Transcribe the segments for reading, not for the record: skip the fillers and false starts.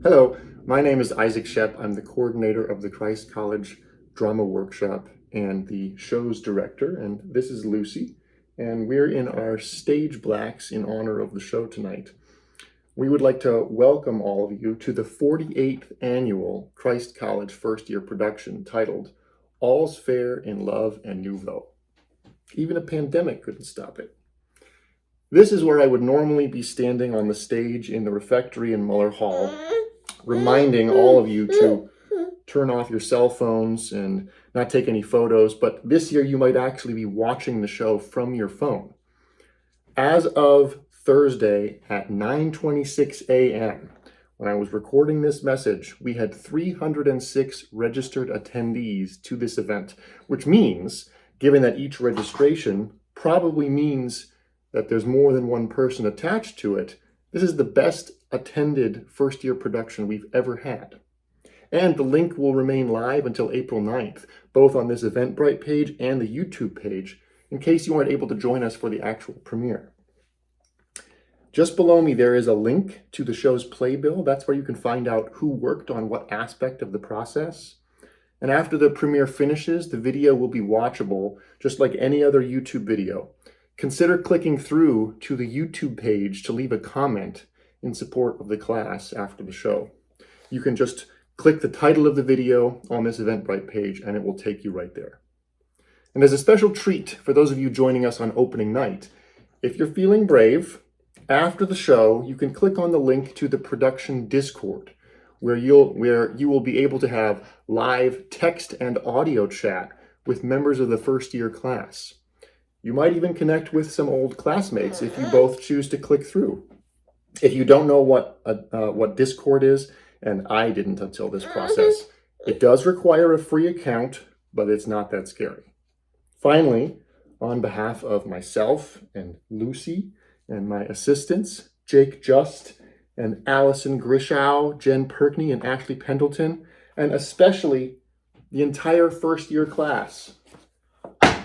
Hello, my name is Isaac Shep. I'm the coordinator of the Christ College Drama Workshop and the show's director, and this is Lucy, and we're in our stage blacks in honor of the show tonight. We would like to welcome all of you to the 48th annual Christ College first year production titled All's Fair in Love and Nouveau. Even a pandemic couldn't stop it. This is where I would normally be standing on the stage in the refectory in Muller Hall, reminding all of you to turn off your cell phones and not take any photos, but this year you might actually be watching the show from your phone. As of Thursday at 9:26 a.m., when I was recording this message, we had 306 registered attendees to this event, which means, given that each registration probably means that there's more than one person attached to it, this is the best attended first year production we've ever had. And the link will remain live until April 9th, both on this Eventbrite page and the YouTube page, in case you aren't able to join us for the actual premiere. Just below me, there is a link to the show's playbill. That's where you can find out who worked on what aspect of the process. And after the premiere finishes, the video will be watchable, just like any other YouTube video. Consider clicking through to the YouTube page to leave a comment in support of the class after the show. You can just click the title of the video on this Eventbrite page and it will take you right there. And as a special treat for those of you joining us on opening night, if you're feeling brave, after the show, you can click on the link to the production Discord, where you will be able to have live text and audio chat with members of the first year class. You might even connect with some old classmates if you both choose to click through. If you don't know what Discord is, and I didn't until this process, it does require a free account, but it's not that scary. Finally, on behalf of myself and Lucy and my assistants, Jake Just and Allison Grishow, Jen Perkney, and Ashley Pendleton, and especially the entire first year class,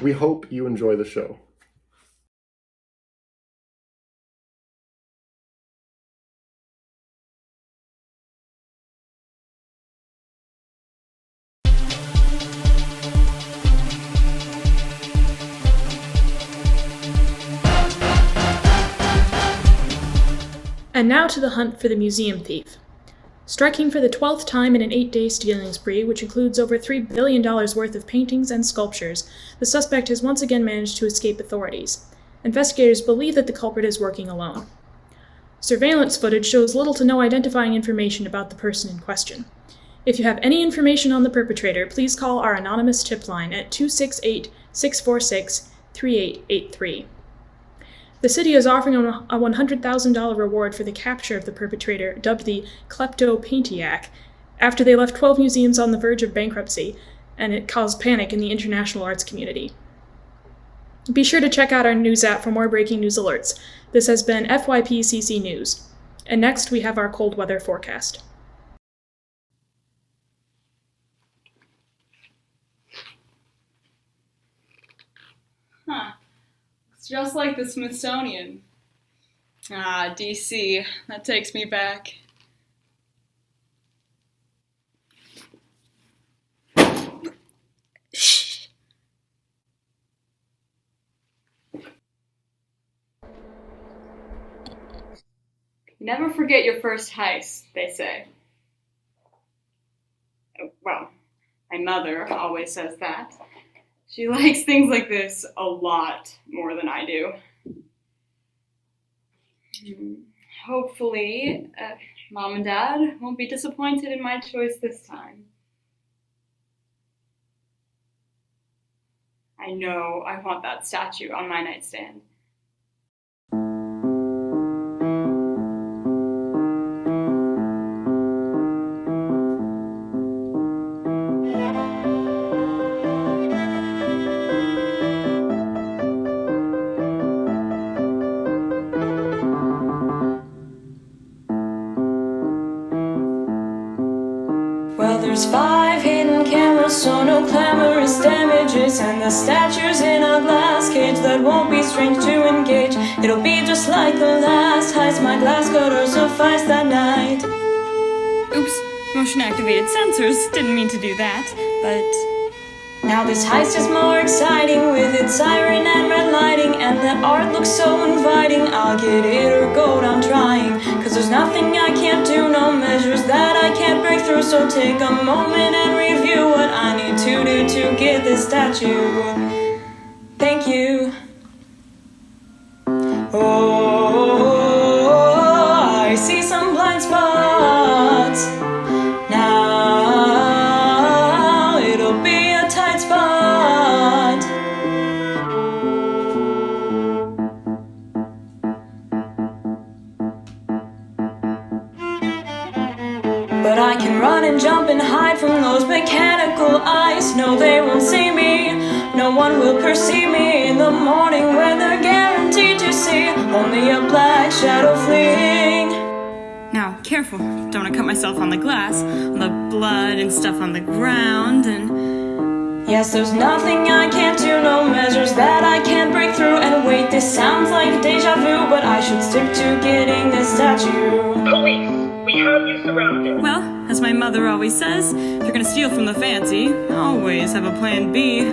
we hope you enjoy the show. And now to the hunt for the museum thief. Striking for the 12th time in an 8-day stealing spree, which includes over $3 billion worth of paintings and sculptures, the suspect has once again managed to escape authorities. Investigators believe that the culprit is working alone. Surveillance footage shows little to no identifying information about the person in question. If you have any information on the perpetrator, please call our anonymous tip line at 268-646-3883. The city is offering a $100,000 reward for the capture of the perpetrator, dubbed the Klepto-Paintiac, after they left 12 museums on the verge of bankruptcy, and it caused panic in the international arts community. Be sure to check out our news app for more breaking news alerts. This has been FYPCC News. And next, we have our cold weather forecast. Huh. It's just like the Smithsonian. Ah, DC. That takes me back. Shh. Never forget your first heist, they say. Well, my mother always says that. She likes things like this a lot more than I do. Hopefully, Mom and Dad won't be disappointed in my choice this time. I know I want that statue on my nightstand. Well, there's 5 hidden cameras, so no clamorous damages, and the statue's in a glass cage that won't be strange to engage. It'll be just like the last heist, my glass cutter sufficed that night. motion-activated sensors. Didn't mean to do that, but... Now this heist is more exciting with its siren and red lighting, and the art looks so inviting. I'll get it or go down trying, 'cause there's nothing I can't do, no measures that I can't break through. So take a moment and review what I need to do to get this statue. Thank you. Oh, I see some blind spots. Now it'll be a tight spot. But I can run and jump and hide from those mechanical eyes. No, they won't see me. No one will perceive me in the morning when they're guaranteed to see only a black shadow fleeing. Now, careful, don't want to cut myself on the glass, on the blood and stuff on the ground, and... Yes, there's nothing I can't do, no measures that I can't break through. And wait, this sounds like deja vu, but I should stick to getting this statue. Police! We have you surrounded. Well, as my mother always says, if you're gonna steal from the fancy, always have a plan B.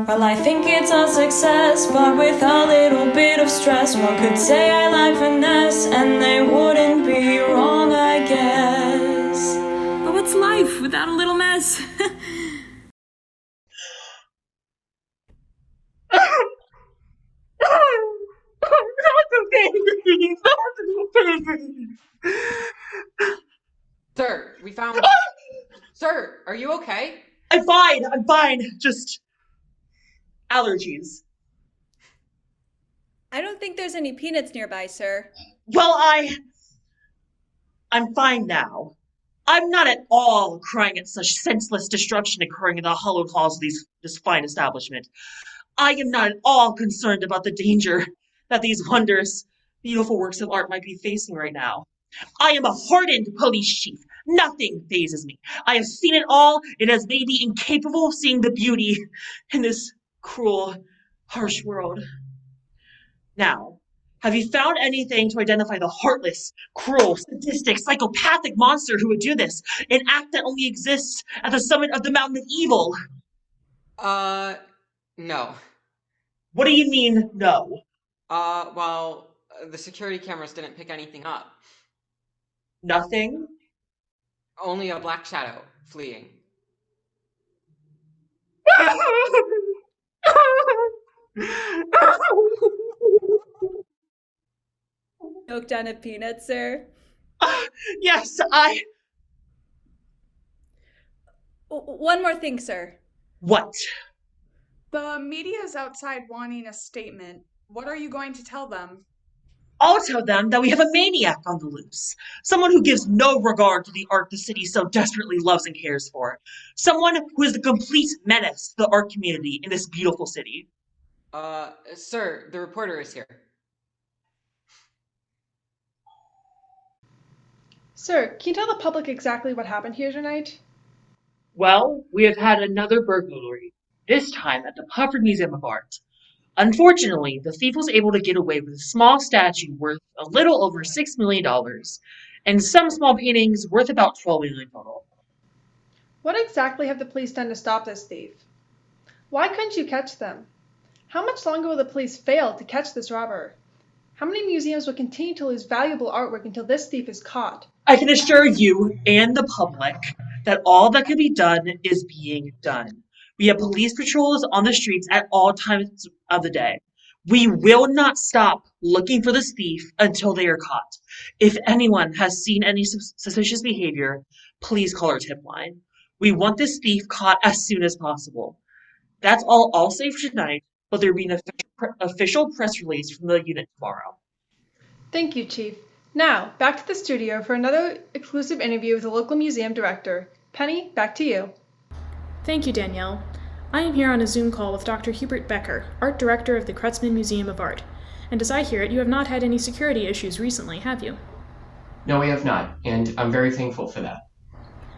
Well, I think it's a success, but with a little bit of stress, one could say I lack finesse, and they wouldn't be wrong, I guess. But what's life without a little mess? Sir, we found... Sir, are you okay? I'm fine. Just allergies. I don't think there's any peanuts nearby, sir. Well, I'm fine now. I'm not at all crying at such senseless destruction occurring in the hallowed halls of this fine establishment. I am not at all concerned about the danger that these wondrous, beautiful works of art might be facing right now. I am a hardened police chief. Nothing fazes me. I have seen it all. It has made me incapable of seeing the beauty in this cruel, harsh world. Now, have you found anything to identify the heartless, cruel, sadistic, psychopathic monster who would do this? An act that only exists at the summit of the mountain of evil. No. What do you mean, no? Well, the security cameras didn't pick anything up. Nothing? Only a black shadow fleeing. Choked on a peanut, sir? Yes, One more thing, sir. What? The media is outside wanting a statement. What are you going to tell them? I'll tell them that we have a maniac on the loose. Someone who gives no regard to the art the city so desperately loves and cares for. Someone who is the complete menace to the art community in this beautiful city. Sir, the reporter is here. Sir, can you tell the public exactly what happened here tonight? Well, we have had another burglary, this time at the Pufford Museum of Art. Unfortunately, the thief was able to get away with a small statue worth a little over $6 million, and some small paintings worth about $12 million total. What exactly have the police done to stop this thief? Why couldn't you catch them? How much longer will the police fail to catch this robber? How many museums will continue to lose valuable artwork until this thief is caught? I can assure you and the public that all that can be done is being done. We have police patrols on the streets at all times of the day. We will not stop looking for this thief until they are caught. If anyone has seen any suspicious behavior, please call our tip line. We want this thief caught as soon as possible. That's all I'll say for tonight, but there will be an official press release from the unit tomorrow. Thank you, Chief. Now, back to the studio for another exclusive interview with the local museum director. Penny, back to you. Thank you, Danielle. I am here on a Zoom call with Dr. Hubert Becker, Art Director of the Kretzmann Museum of Art. And as I hear it, you have not had any security issues recently, have you? No, we have not, and I'm very thankful for that.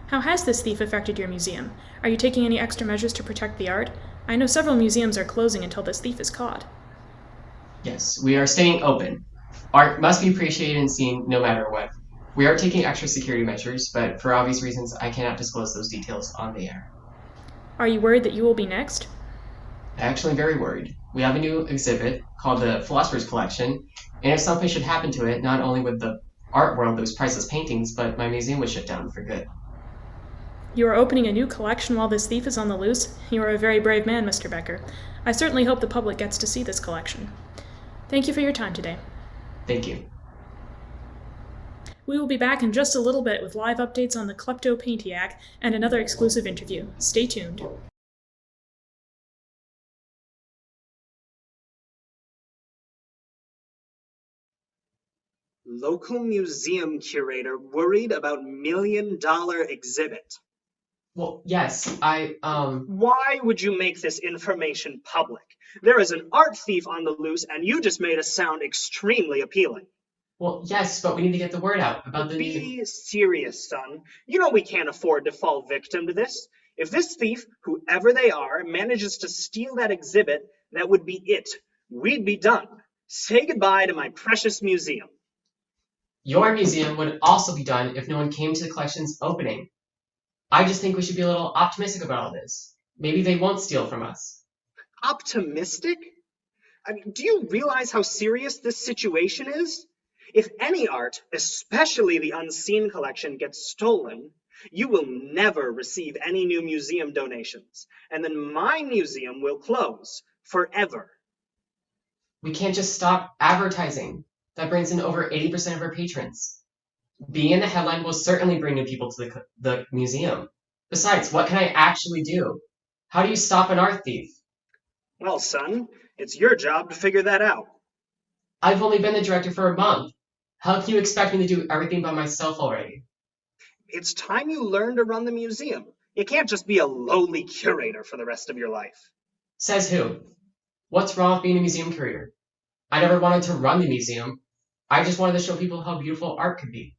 How has this thief affected your museum? Are you taking any extra measures to protect the art? I know several museums are closing until this thief is caught. Yes, we are staying open. Art must be appreciated and seen no matter what. We are taking extra security measures, but for obvious reasons, I cannot disclose those details on the air. Are you worried that you will be next? Actually, I'm very worried. We have a new exhibit called the Philosopher's Collection, and if something should happen to it, not only would the art world lose priceless paintings, but my museum would shut down for good. You are opening a new collection while this thief is on the loose? You are a very brave man, Mr. Becker. I certainly hope the public gets to see this collection. Thank you for your time today. Thank you. We will be back in just a little bit with live updates on the kleptopaintiac and another exclusive interview. Stay tuned. Local museum curator worried about $1 million exhibit. Well, yes, Why would you make this information public? There is an art thief on the loose, and you just made us sound extremely appealing. Well, yes, but we need to get the word out about the Be serious, son. You know we can't afford to fall victim to this. If this thief, whoever they are, manages to steal that exhibit, that would be it. We'd be done. Say goodbye to my precious museum. Your museum would also be done if no one came to the collection's opening. I just think we should be a little optimistic about all this. Maybe they won't steal from us. Optimistic? I mean, do you realize how serious this situation is? If any art, especially the unseen collection, gets stolen, you will never receive any new museum donations, and then my museum will close forever. We can't just stop advertising. That brings in over 80% of our patrons. Being in the headline will certainly bring new people to the museum. Besides, what can I actually do? How do you stop an art thief? Well, son, it's your job to figure that out. I've only been the director for a month. How can you expect me to do everything by myself already? It's time you learn to run the museum. You can't just be a lowly curator for the rest of your life. Says who? What's wrong with being a museum curator? I never wanted to run the museum. I just wanted to show people how beautiful art could be.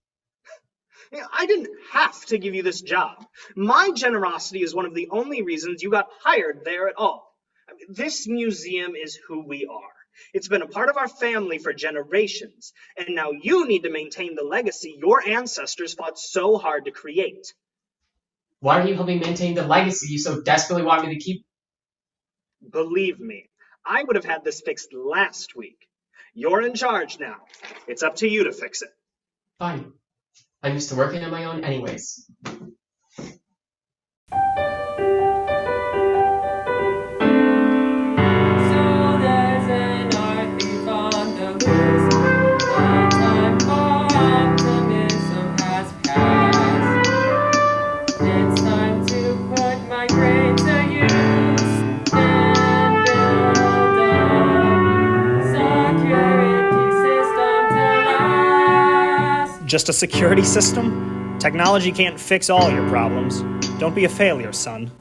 I didn't have to give you this job. My generosity is one of the only reasons you got hired there at all. This museum is who we are. It's been a part of our family for generations, and now you need to maintain the legacy your ancestors fought so hard to create. Why don't you help me maintain the legacy you so desperately want me to keep? Believe me, I would have had this fixed last week. You're in charge now. It's up to you to fix it. Fine. I'm used to working on my own anyways. Just a security system? Technology can't fix all your problems. Don't be a failure, son.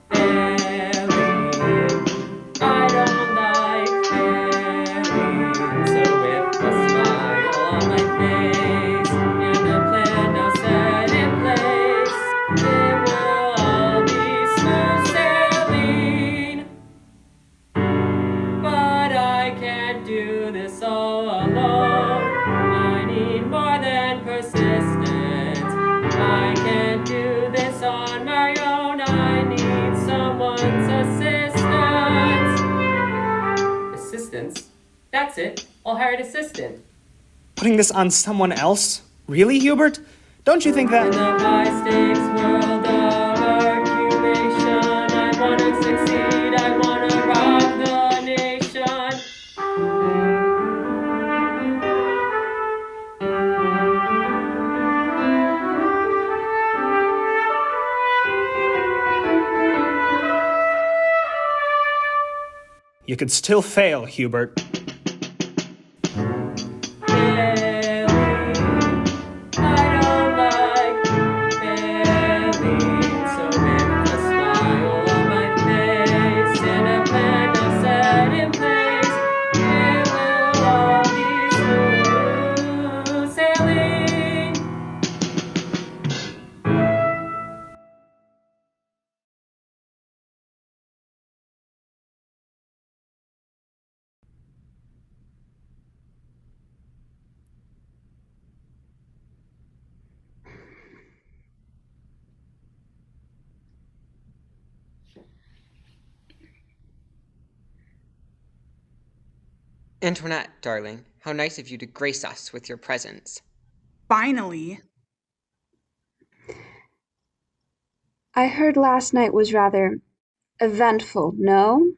That's it. I'll hire an assistant. Putting this on someone else? Really, Hubert? Don't you think that... In the high-stakes world of articulation, I want to succeed, I want to rock the nation. You could still fail, Hubert. Antoinette, darling, how nice of you to grace us with your presence. Finally. I heard last night was rather eventful, no?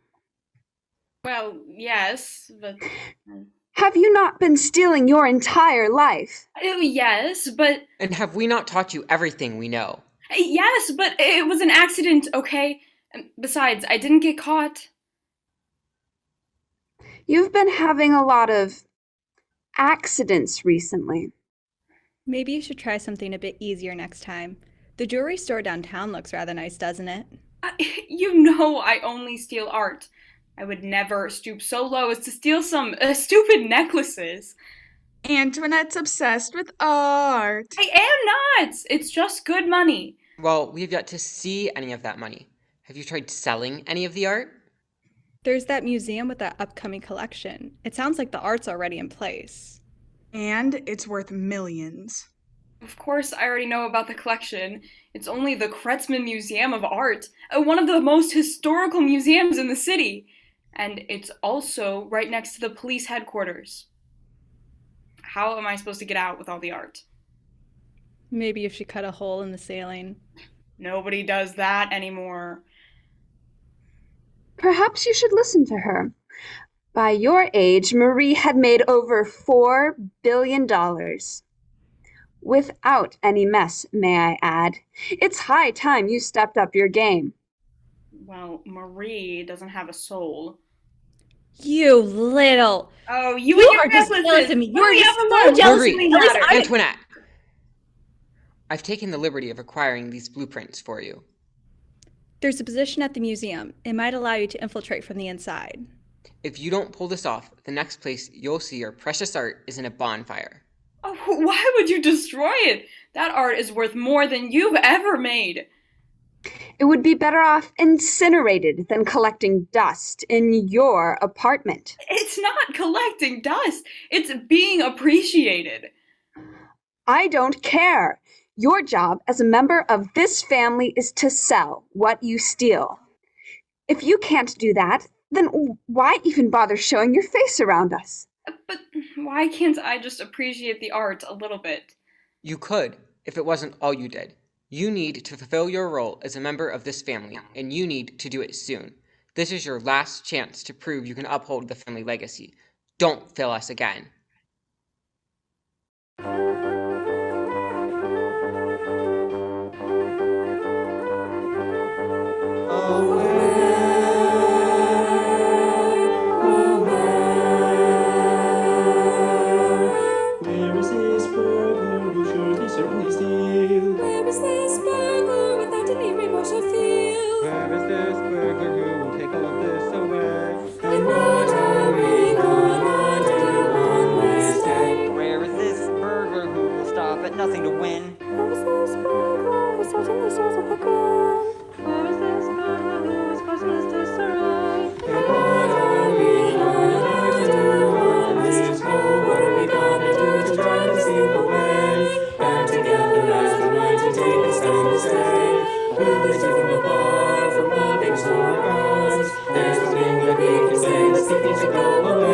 Well, yes, but. Have you not been stealing your entire life? Yes, but. And have we not taught you everything we know? Yes, but it was an accident, okay? Besides, I didn't get caught. You've been having a lot of accidents recently. Maybe you should try something a bit easier next time. The jewelry store downtown looks rather nice, doesn't it? You know I only steal art. I would never stoop so low as to steal some stupid necklaces. Antoinette's obsessed with art. I am not! It's just good money. Well, we have yet to see any of that money. Have you tried selling any of the art? There's that museum with that upcoming collection. It sounds like the art's already in place. And it's worth millions. Of course, I already know about the collection. It's only the Kretzmann Museum of Art, one of the most historical museums in the city. And it's also right next to the police headquarters. How am I supposed to get out with all the art? Maybe if she cut a hole in the ceiling. Nobody does that anymore. Perhaps you should listen to her. By your age, Marie had made over $4 billion. Without any mess, may I add. It's high time you stepped up your game. Well, Marie doesn't have a soul. You little... Oh, you are just jealous of me. You are just so jealous of me. Marie, Antoinette! I've taken the liberty of acquiring these blueprints for you. There's a position at the museum. It might allow you to infiltrate from the inside. If you don't pull this off, the next place you'll see your precious art is in a bonfire. Oh, why would you destroy it? That art is worth more than you've ever made. It would be better off incinerated than collecting dust in your apartment. It's not collecting dust. It's being appreciated. I don't care. Your job as a member of this family is to sell what you steal. If you can't do that, then why even bother showing your face around us? But why can't I just appreciate the art a little bit? You could, if it wasn't all you did. You need to fulfill your role as a member of this family, and you need to do it soon. This is your last chance to prove you can uphold the family legacy. Don't fail us again. Where is this burglar who surely certainly steal? Where is this burglar without any remorse or feel? Where is this burglar who will take all of this away? And what are we gonna do on this day? Where is this burglar who will stop at nothing to win? Where is this burglar who certainly serves up a gun? Where is this burglar who is causing this disarray? And what are we gonna do on this day? What are we gonna do to drive this evil away? Band together as we might to take a stand to stay. Will this do from afar, from the big store guns? There's nothing that we can say that's keeping to go away.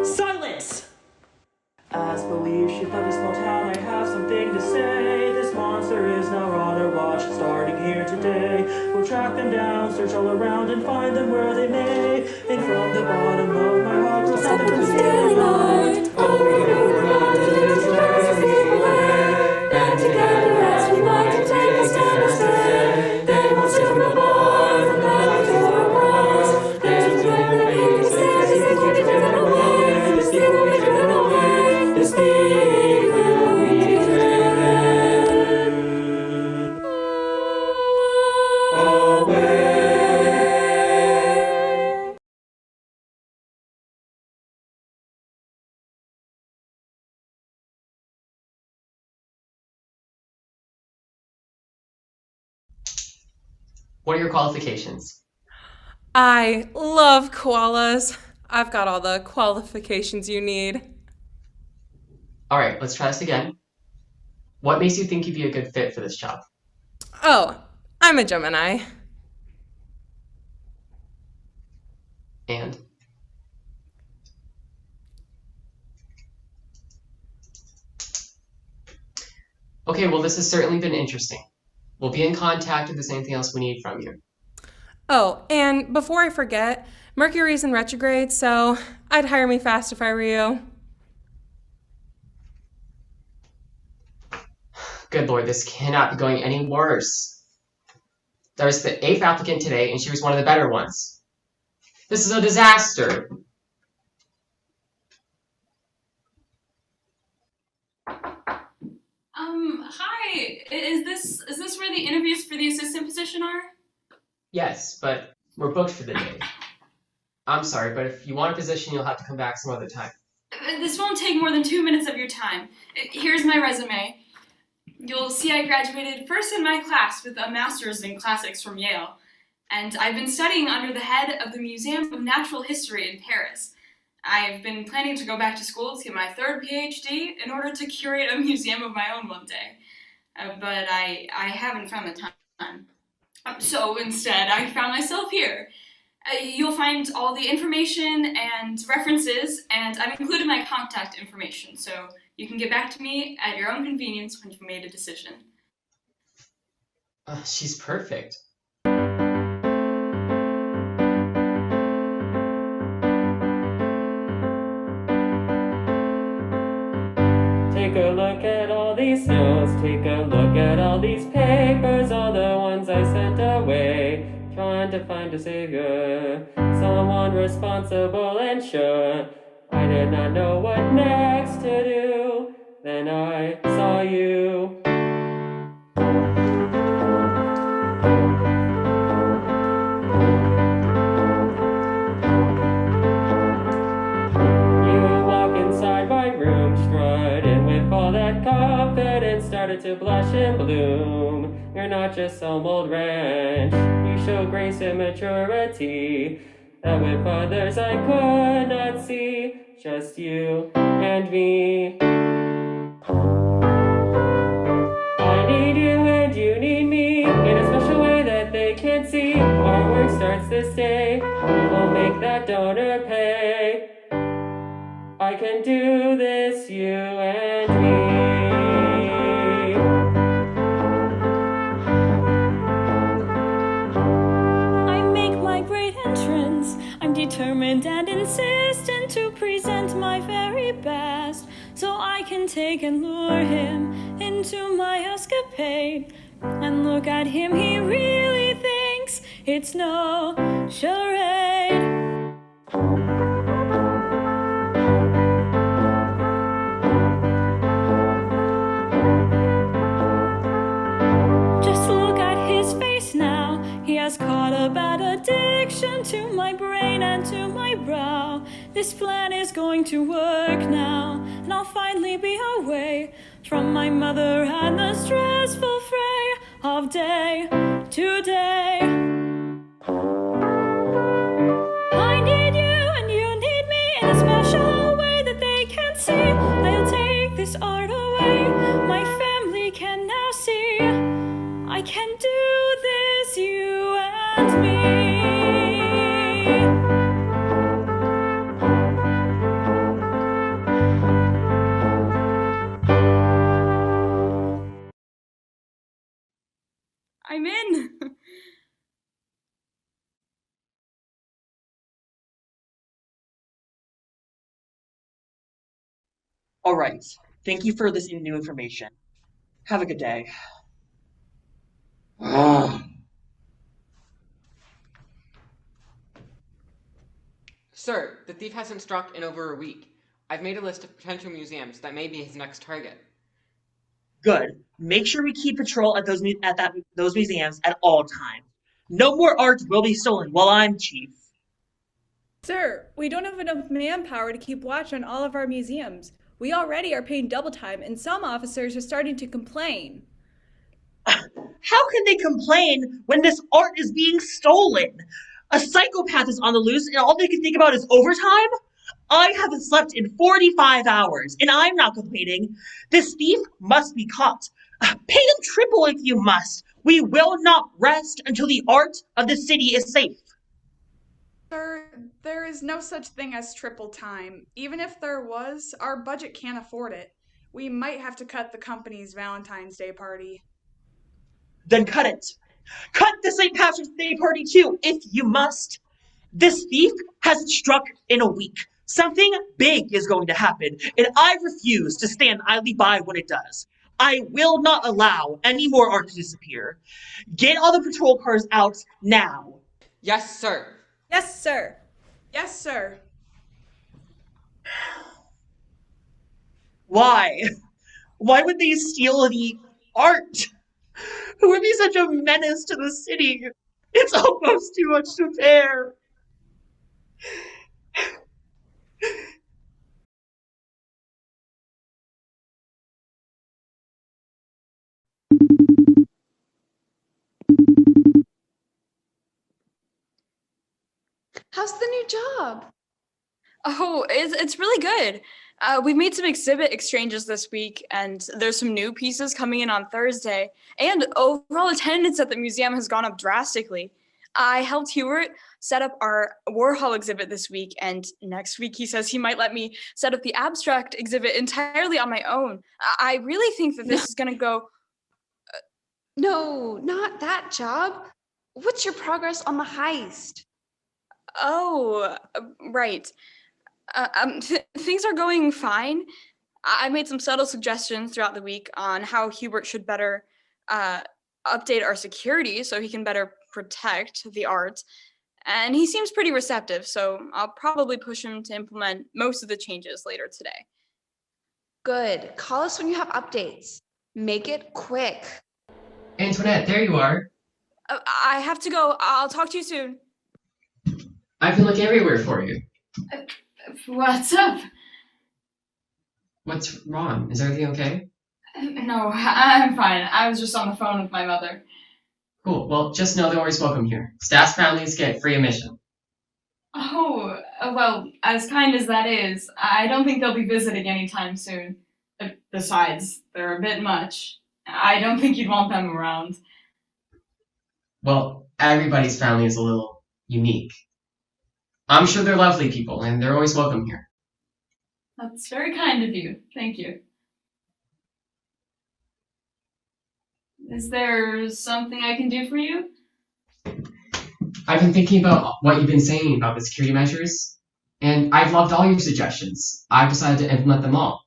Silence! As believed, she thought this small town might have something to say. This monster is now on our watch, starting here today. We'll track them down, search all around, and find them where they may. And from the bottom of my heart, we'll stop them from stealing art. All we know we're gonna do is drive this evil away. Band together as we might to take a stand to stay. They won't steal from the bar, from the to our bars. There's nothing that we can say, this thief will be driven away. This thief will be driven away. This thief will be driven away. What are your qualifications? I love koalas. I've got all the qualifications you need. All right, let's try this again. What makes you think you'd be a good fit for this job? Oh, I'm a Gemini. And? Okay, well, this has certainly been interesting. We'll be in contact if there's anything else we need from you. Oh, and before I forget, Mercury's in retrograde, so I'd hire me fast if I were you. Good Lord, this cannot be going any worse. There was the 8th applicant today, and she was one of the better ones. This is a disaster. Hi. Is this where the interviews for the assistant position are? Yes, but we're booked for the day. I'm sorry, but if you want a position, you'll have to come back some other time. This won't take more than 2 minutes of your time. Here's my resume. You'll see I graduated first in my class with a master's in classics from Yale, and I've been studying under the head of the Museum of Natural History in Paris. I've been planning to go back to school to get my 3rd PhD in order to curate a museum of my own one day. But I haven't found the time. So instead, I found myself here. You'll find all the information and references, and I've included my contact information, so you can get back to me at your own convenience when you've made a decision. She's perfect. Take a look at all these notes, take a look at all these papers, all the ones I sent away, trying to find a savior, someone responsible and sure. I did not know what next to do, then I saw you. Confidence started to blush and bloom. You're not just some old wrench. You show grace and maturity that with others I could not see. Just you and me. I need you and you need me in a special way that they can't see. Our work starts this day. We will make that donor pay. I can do this, you and me. I make my great entrance. I'm determined and insistent to present my very best, so I can take and lure him into my escapade. And look at him, he really thinks it's no charade. Just look at his face now. He has caught a bad addiction to my brain and to my brow. This plan is going to work now, and I'll finally be away from my mother and the stressful fray of day to day. I need you and you need me in a special way that they can't see. I'll take this art away. My family can now see I can do this, you and me. I'm in! All right. Thank you for this new information. Have a good day. Sir, the thief hasn't struck in over a week. I've made a list of potential museums that may be his next target. Good. Make sure we keep patrol at those museums at all times. No more art will be stolen while I'm chief. Sir, we don't have enough manpower to keep watch on all of our museums. We already are paying double time, and some officers are starting to complain. How can they complain when this art is being stolen? A psychopath is on the loose and all they can think about is overtime? I haven't slept in 45 hours and I'm not complaining. This thief must be caught. Pay them triple if you must. We will not rest until the art of the city is safe. Sir, there is no such thing as triple time. Even if there was, our budget can't afford it. We might have to cut the company's Valentine's Day party. Then cut it. Cut the St. Patrick's Day party too, if you must. This thief has struck in a week. Something big is going to happen, and I refuse to stand idly by when it does. I will not allow any more art to disappear. Get all the patrol cars out now. Yes, sir. Yes, sir. Yes, sir. Why? Why would they steal the art? Who would be such a menace to the city? It's almost too much to bear. How's the new job? Oh, it's really good. We've made some exhibit exchanges this week, and there's some new pieces coming in on Thursday. And overall attendance at the museum has gone up drastically. I helped Hubert set up our Warhol exhibit this week, and next week he says he might let me set up the abstract exhibit entirely on my own. I really think that this is going to go... No, not that job. What's your progress on the heist? Oh, right. Things are going fine. I made some subtle suggestions throughout the week on how Hubert should better update our security so he can better protect the art. And he seems pretty receptive, so I'll probably push him to implement most of the changes later today. Good. Call us when you have updates. Make it quick. Antoinette, there you are. I have to go. I'll talk to you soon. I've been looking everywhere for you. What's up? What's wrong? Is everything okay? No, I'm fine. I was just on the phone with my mother. Cool. Well, just know they're always welcome here. Staff's families get free admission. Oh, well, as kind as that is, I don't think they'll be visiting anytime soon. Besides, they're a bit much. I don't think you'd want them around. Well, everybody's family is a little unique. I'm sure they're lovely people, and they're always welcome here. That's very kind of you. Thank you. Is there something I can do for you? I've been thinking about what you've been saying about the security measures, and I've loved all your suggestions. I've decided to implement them all.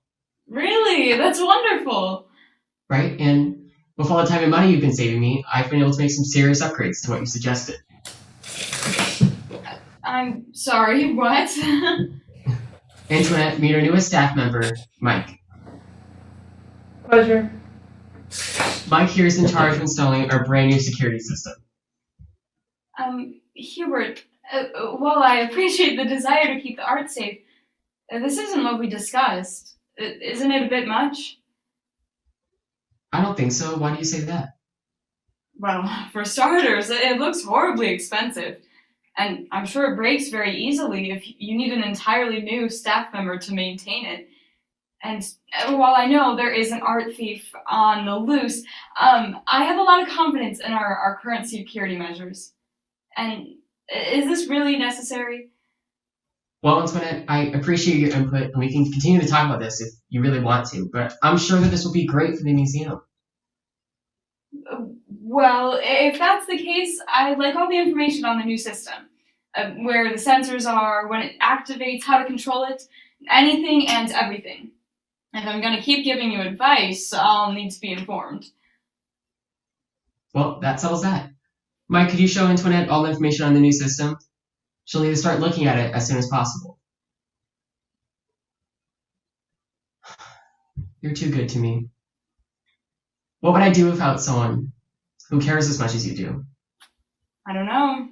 Really? That's wonderful. Right? And with all the time and money you've been saving me, I've been able to make some serious upgrades to what you suggested. I'm sorry, what? Antoinette, meet our newest staff member, Mike. Pleasure. Mike here is in charge of installing our brand new security system. Hubert, while I appreciate the desire to keep the art safe, this isn't what we discussed. Isn't it a bit much? I don't think so. Why do you say that? Well, for starters, it looks horribly expensive. And I'm sure it breaks very easily if you need an entirely new staff member to maintain it. And while I know there is an art thief on the loose, I have a lot of confidence in our current security measures. And is this really necessary? Well, Antoinette, I appreciate your input, and we can continue to talk about this if you really want to, but I'm sure that this will be great for the museum. Well, if that's the case, I'd like all the information on the new system. Where the sensors are, when it activates, how to control it, anything and everything. If I'm going to keep giving you advice, I'll need to be informed. Well, that settles that. Mike, could you show Antoinette all the information on the new system? She'll need to start looking at it as soon as possible. You're too good to me. What would I do without someone who cares as much as you do? I don't know.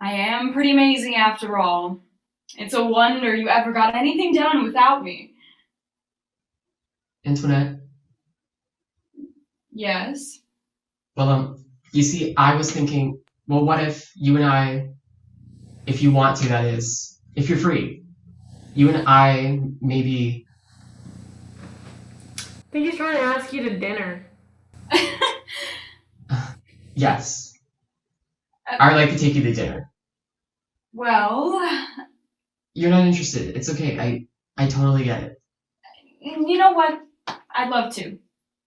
I am pretty amazing after all. It's a wonder you ever got anything done without me. Antoinette? Yes? Well, you see, I was thinking, well, what if you and I, if you want to, that is, if you're free, you and I maybe. I think he's trying to ask you to dinner. Yes. I would like to take you to dinner. Well, You're not interested. It's okay. I totally get it. you know what? I'd love to.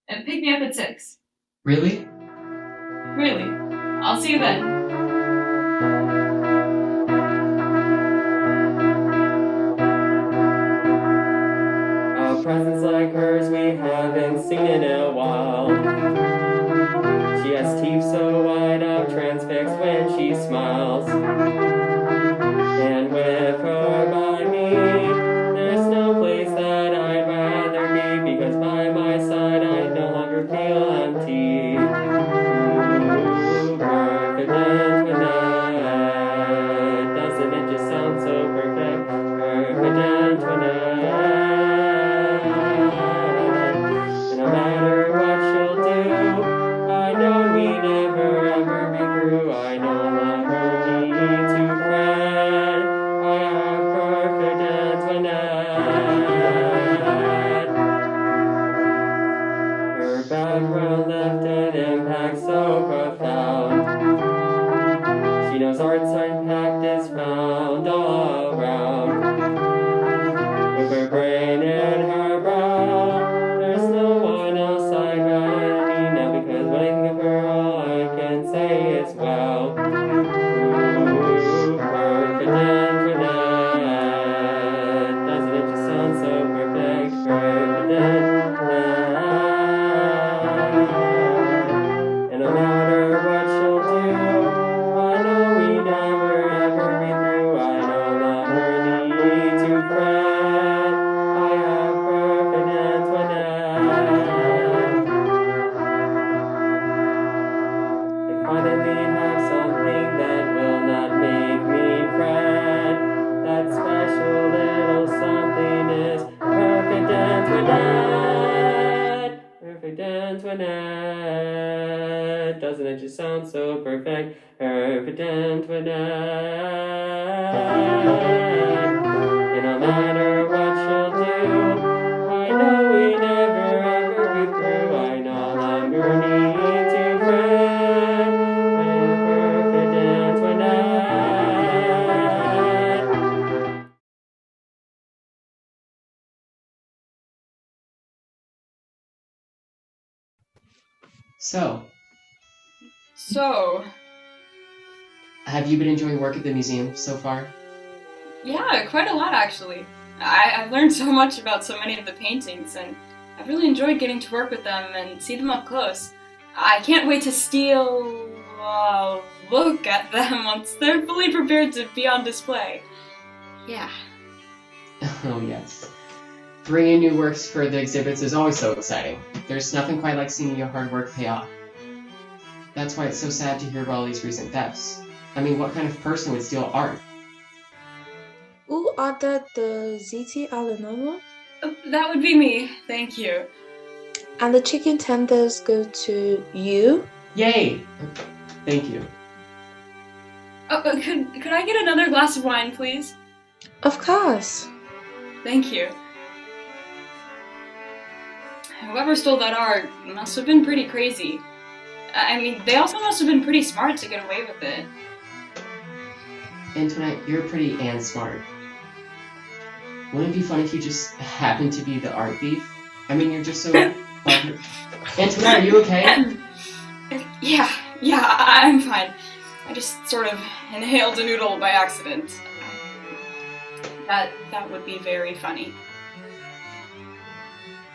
Pick me up at 6. Really? Really. I'll see you then. A presence like hers we haven't seen in a while. She has teeth so wide I'm transfixed when she smiles. And with her by me, there's no place that I'd rather be, because by my side I no longer feel empty. Ooh, perfect and tonight. Doesn't it just sound so perfect? Perfect and tonight. And no matter what she'll do, I know we never ever be through. I no longer need to fret. I have perfect Antoinette. Her background left an impact so profound. She knows art's impact is found all around. With her brain in her brow, there's no one else I'd rather need now, because when I think of her, all I can say is wow. Ooh, perfect Antoinette. Doesn't it just sound so perfect? Perfect Antoinette. And no matter what she'll do, I know we never ever be through. I no longer need to fret. I have perfect Antoinette. I finally have something that will not make me fret. That special little something is perfect Antoinette. Perfect Antoinette. Doesn't it just sound so perfect? Perfect Antoinette. And no matter what she'll do, I know we never ever be through. I no longer need to fret. I have perfect Antoinette. So, So, have you been enjoying work at the museum so far? yeah, quite a lot actually. I've learned so much about so many of the paintings, and I've really enjoyed getting to work with them and see them up close. I can't wait to steal a look at them once they're fully prepared to be on display. Yeah. Oh, yes. Bringing new works for the exhibits is always so exciting. There's nothing quite like seeing your hard work pay off. That's why it's so sad to hear about all these recent thefts. I mean, what kind of person would steal art? Who ordered the ziti alla Nouveau? That would be me, thank you. And the chicken tenders go to you? Yay! Thank you. Could I get another glass of wine, please? Of course. Thank you. Whoever stole that art must have been pretty crazy. I mean, they also must have been pretty smart to get away with it. Antoinette, you're pretty and smart. Wouldn't it be funny if you just happened to be the art thief? I mean, you're just so... Antoinette, are you okay? Yeah, I'm fine. I just sort of inhaled a noodle by accident. That would be very funny.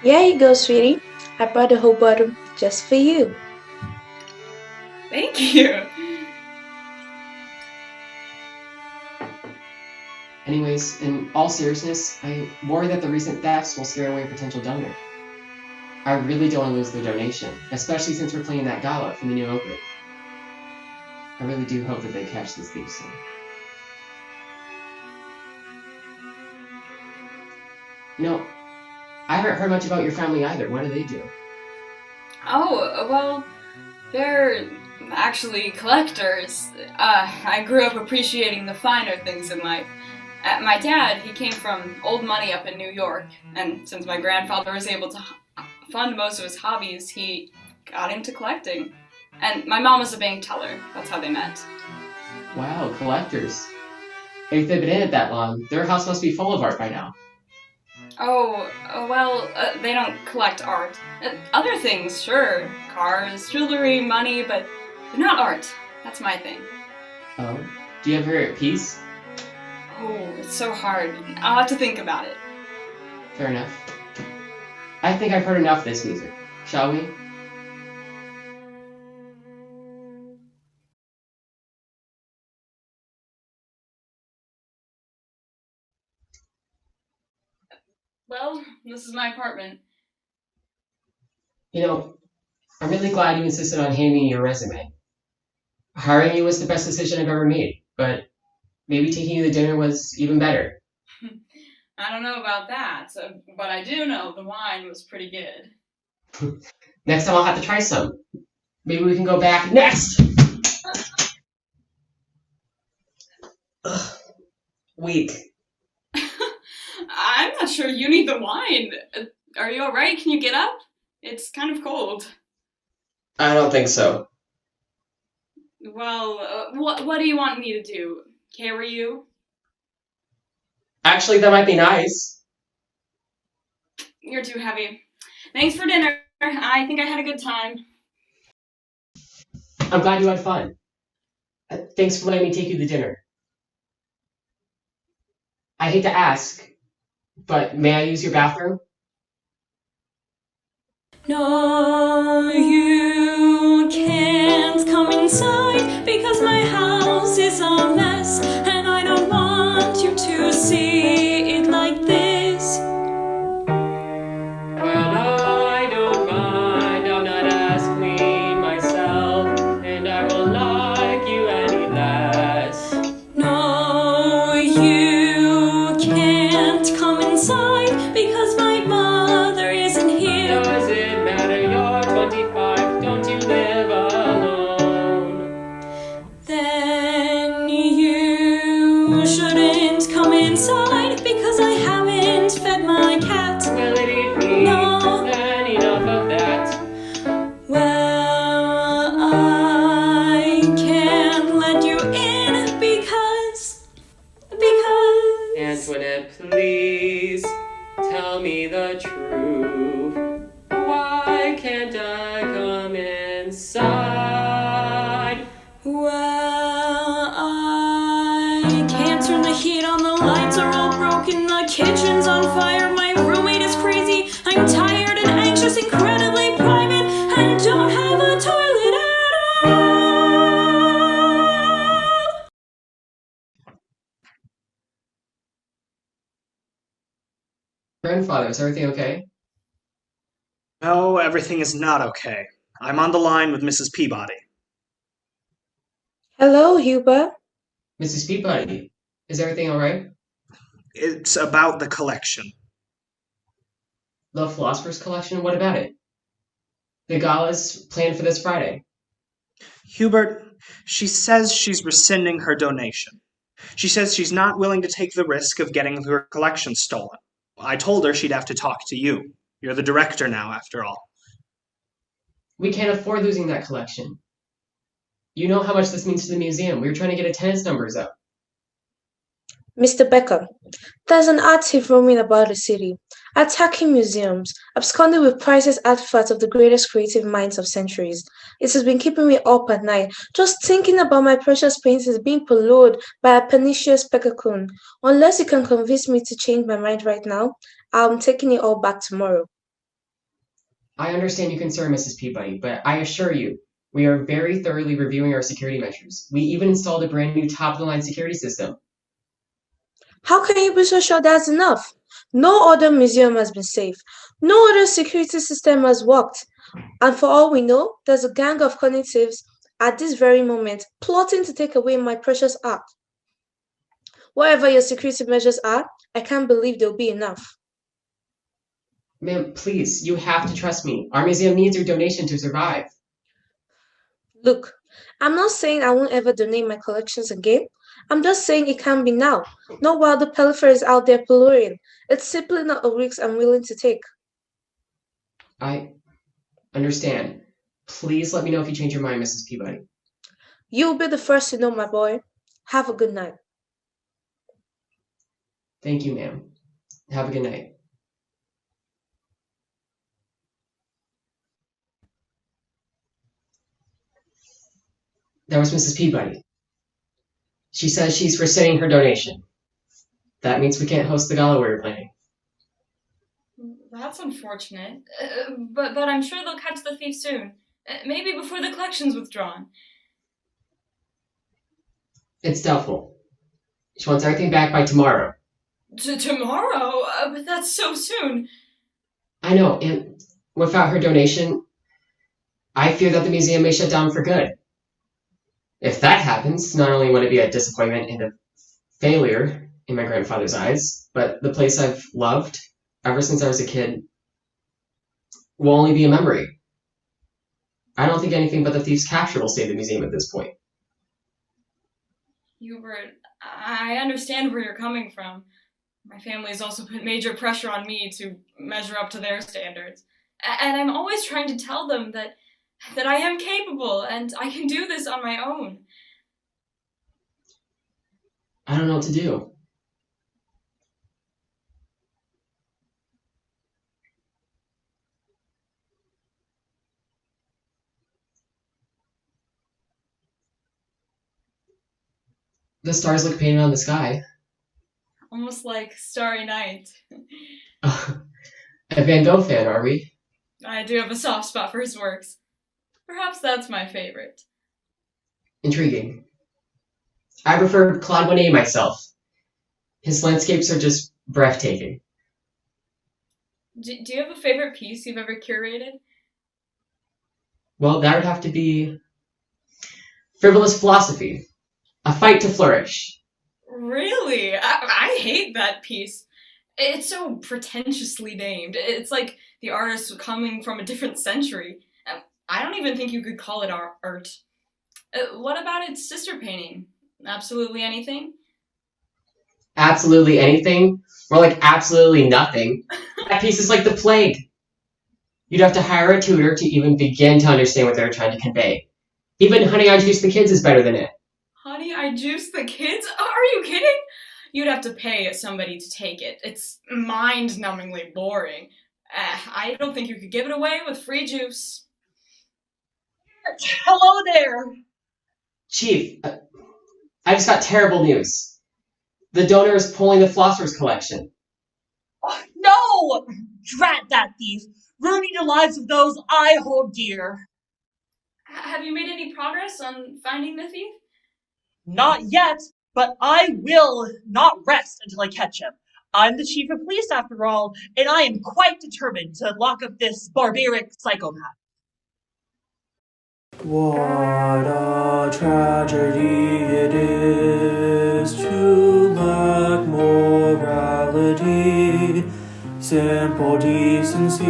Here you go, sweetie. I brought the whole bottle just for you. Thank you. Anyways, in all seriousness, I worry that the recent thefts will scare away a potential donor. I really don't want to lose the donation, especially since we're playing that gala for the new opening. I really do hope that they catch this thief soon. You know, I haven't heard much about your family either. What do they do? Oh, well, They're actually collectors. I grew up appreciating the finer things in life. My dad, he came from old money up in New York, and since my grandfather was able to fund most of his hobbies, he got into collecting. And my mom was a bank teller. That's how they met. Wow, collectors. If they've been in it that long, their house must be full of art by now. Well, they don't collect art. Other things, sure. Cars, jewelry, money, but not art. That's my thing. Oh? Do you have her piece? Oh, it's so hard. I'll have to think about it. Fair enough. I think I've heard enough of this music. Shall we? Well, this is my apartment. You know, I'm really glad you insisted on handing me your resume. Hiring you was the best decision I've ever made, but maybe taking you to dinner was even better. I don't know about that, but I do know the wine was pretty good. Next time I'll have to try some. Maybe we can go back next! Ugh. Weak. I'm not sure you need the wine. Are you alright? Can you get up? It's kind of cold. I don't think so. Well, what do you want me to do? Carry you? Actually, that might be nice. You're too heavy. Thanks for dinner. I think I had a good time. I'm glad you had fun. Thanks for letting me take you to dinner. I hate to ask, but may I use your bathroom? No, you can't come inside because my house is a mess and I don't want you to see it like this. Well, I don't mind, I'm not as clean myself, and I won't like you any less. No, you can't come inside because my mother isn't here. Does it matter? You're 25, don't you live alone? Then you shouldn't come inside because I haven't fed my cat. Will it eat me? No. Then enough of that. Well, I can't let you in because Antoinette, please tell me the truth. Why can't I come inside? Well, I can't turn the heat on, the lights are all broken, the kitchen's on fire, my roommate is crazy, I'm tired and anxious, incredibly private, and don't have a toilet at all. Grandfather, is everything okay? No, everything is not okay. I'm on the line with Mrs. Peabody. Hello, Hubert. Mrs. Peabody, is everything alright? It's about the collection. The Philosopher's Collection? What about it? The gala's planned for this Friday. Hubert, she says she's rescinding her donation. She says she's not willing to take the risk of getting her collection stolen. I told her she'd have to talk to you. You're the director now, after all. We can't afford losing that collection. You know how much this means to the museum. We were trying to get attendance numbers up. Mr. Becker, there's an art thief roaming about the city, attacking museums, absconding with priceless artifacts of the greatest creative minds of centuries. It has been keeping me up at night, just thinking about my precious paintings being polluted by a pernicious peccacoon. Unless you can convince me to change my mind right now, I'm taking it all back tomorrow. I understand your concern, Mrs. Peabody, but I assure you, we are very thoroughly reviewing our security measures. We even installed a brand new top-of-the-line security system. How can you be so sure that's enough? No other museum has been safe. No other security system has worked. And for all we know, there's a gang of cunning thieves at this very moment plotting to take away my precious art. Whatever your security measures are, I can't believe they'll be enough. Ma'am, please, you have to trust me. Our museum needs your donation to survive. Look, I'm not saying I won't ever donate my collections again. I'm just saying it can't be now. Not while the pelipher is out there polluting. It's simply not a risk I'm willing to take. I understand. Please let me know if you change your mind, Mrs. Peabody. You'll be the first to know, my boy. Have a good night. Thank you, ma'am. Have a good night. That was Mrs. Peabody. She says she's rescinding her donation. That means we can't host the gala we were planning. That's unfortunate. But I'm sure they'll catch the thief soon. Maybe before the collection's withdrawn. It's doubtful. She wants everything back by tomorrow. Tomorrow? But that's so soon. I know, and without her donation, I fear that the museum may shut down for good. If that happens, not only would it be a disappointment and a failure in my grandfather's eyes, but the place I've loved ever since I was a kid will only be a memory. I don't think anything but the thief's capture will save the museum at this point. Hubert, I understand where you're coming from. My family has also put major pressure on me to measure up to their standards. And I'm always trying to tell them that I am capable and I can do this on my own. I don't know what to do. The stars look painted on the sky. Almost like Starry Night. A Van Gogh fan, are we? I do have a soft spot for his works. Perhaps that's my favorite. Intriguing. I prefer Claude Monet myself. His landscapes are just breathtaking. Do you have a favorite piece you've ever curated? Well, that would have to be Frivolous Philosophy. A Fight to Flourish. Really? I hate that piece. It's so pretentiously named. It's like the artist coming from a different century. I don't even think you could call it art. What about its sister painting? Absolutely anything? Absolutely anything? More like absolutely nothing. That piece is like the plague. You'd have to hire a tutor to even begin to understand what they were trying to convey. Even Honey, I Juice the Kids is better than it. Honey, I Juice the Kids? Are you kidding? You'd have to pay somebody to take it. It's mind-numbingly boring. I don't think you could give it away with free juice. Hello there! Chief, I just got terrible news. The donor is pulling the Philosopher's Collection. No! Drat that thief! Ruining the lives of those I hold dear. Have you made any progress on finding the thief? Not yet, but I will not rest until I catch him. I'm the chief of police after all, and I am quite determined to lock up this barbaric psychopath. What a tragedy it is to lack morality, simple decency.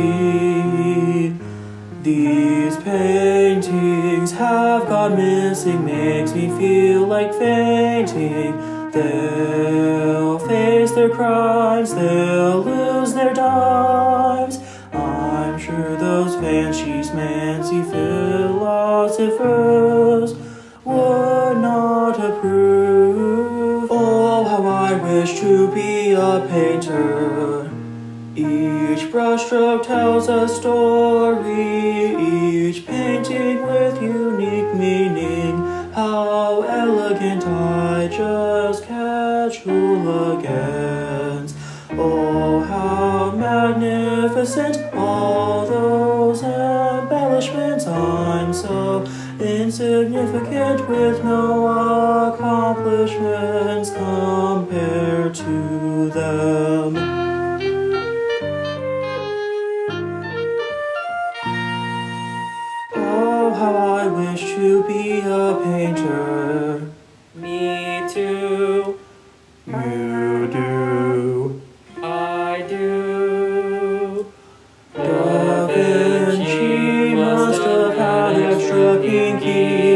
These paintings have gone missing, makes me feel like fainting. They'll face their crimes, they'll lose their dimes. I'm sure those fancy schmancy philosophers would not approve. Oh, how I wish to be a painter. Each brushstroke tells a story, each painting with unique meaning. How elegant, I just catch hooligans. Oh, how magnificent all those embellishments. I'm so insignificant with no accomplishments compared to them. Oh, how I wish to be a painter. Me too. You do. I do. Da Vinci must have had extra pinky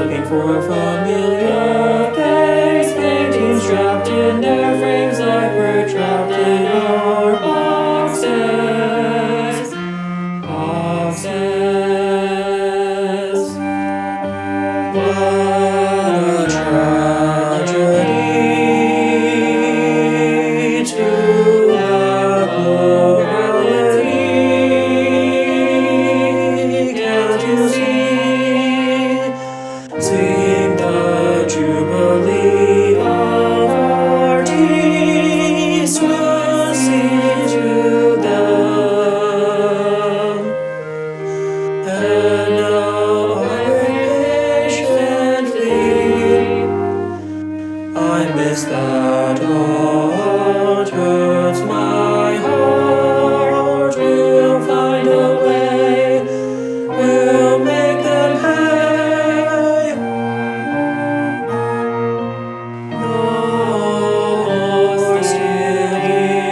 looking for a familiar face. Paintings trapped in their frames like we're trapped in our boxes. Boxes. What a tragedy to have no reality. Can't you see? Sing the jubilee of artists. We'll sing to them. And now I wait patiently. I miss that art, hurts my heart. We'll find a way, we'll make them pay. No more stealing.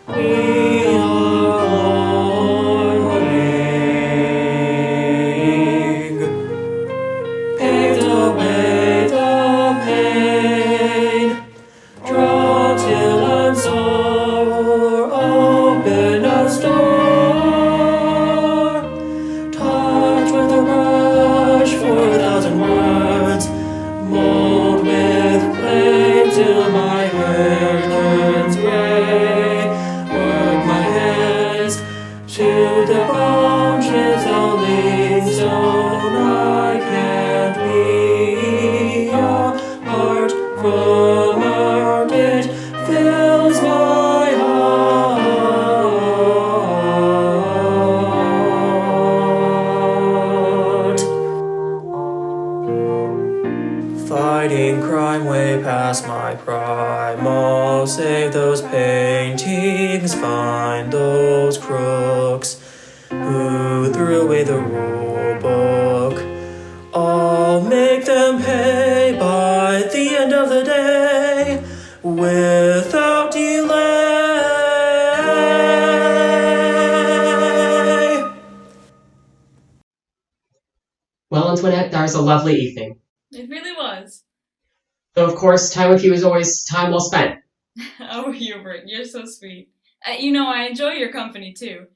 We are mourning. Paved away the pain. Draw till I'm sore. Open a store. Touch with a brush for 1,000 words. Mold with flame till my hair turns gray. Work my hands to the bone, chiseling stone. I can't be apart from art. It fills my heart. Fighting crime way past my prime. I'll save those paintings, find those crooks who threw away the rule book. I'll make them pay by the end of the day without delay. Well, Antoinette, that was a lovely evening. It really was. Though, of course, time with you is always time well spent. Oh, Hubert, you're so sweet. You know, I enjoy your company too.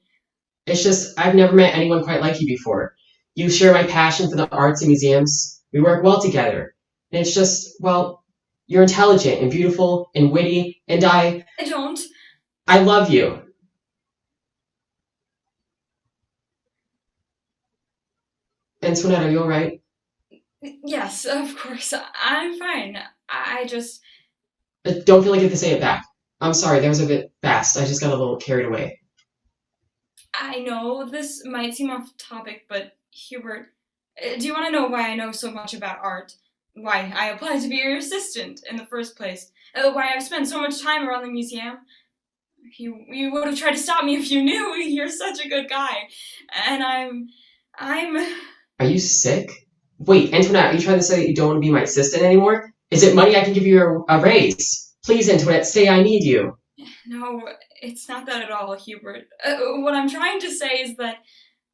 It's just, I've never met anyone quite like you before. You share my passion for the arts and museums. We work well together. And it's just, well, you're intelligent and beautiful and witty, and I don't. I love you. Antoinette, are you alright? Yes, of course. I'm fine. I just... Don't feel like you have to say it back. I'm sorry, that was a bit fast. I just got a little carried away. I know this might seem off topic, but Hubert, do you want to know why I know so much about art? Why I applied to be your assistant in the first place? Why I've spent so much time around the museum? You would have tried to stop me if you knew. You're such a good guy. And I'm... Are you sick? Wait, Antoinette, are you trying to say that you don't want to be my assistant anymore? Is it money I can give you a raise? Please, Antoinette, say I need you. No, it's not that at all, Hubert. What I'm trying to say is that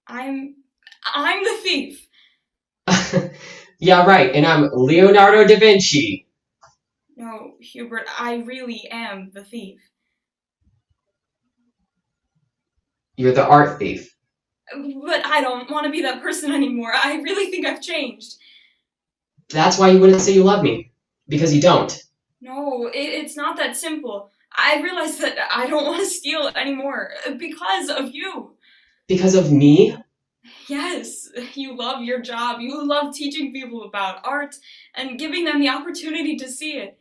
I'm the thief. Yeah, right, and I'm Leonardo da Vinci. No, Hubert, I really am the thief. You're the art thief. But I don't want to be that person anymore. I really think I've changed. That's why you wouldn't say you love me. Because you don't. No, it's not that simple. I realized that I don't want to steal anymore because of you. Because of me? Yes, you love your job. You love teaching people about art and giving them the opportunity to see it.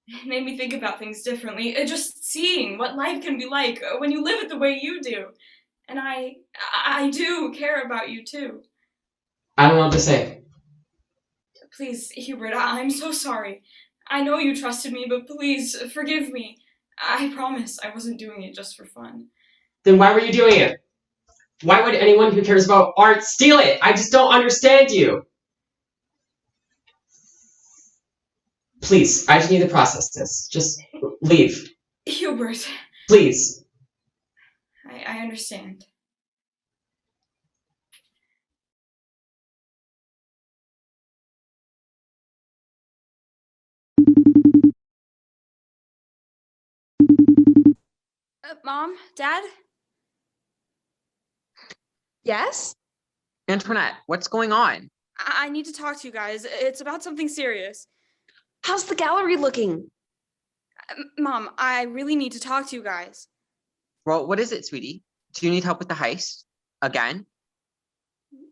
It made me think about things differently. Just seeing what life can be like when you live it the way you do. And I do care about you too. I don't know what to say. Please, Hubert, I'm so sorry. I know you trusted me, but please, forgive me. I promise I wasn't doing it just for fun. Then why were you doing it? Why would anyone who cares about art steal it? I just don't understand you. Please, I just need to process this. Just leave. Hubert. Please. I understand. Mom? Dad? Yes? Antoinette, what's going on? I need to talk to you guys. It's about something serious. How's the gallery looking? Mom, I really need to talk to you guys. Well, what is it, sweetie? Do you need help with the heist? Again?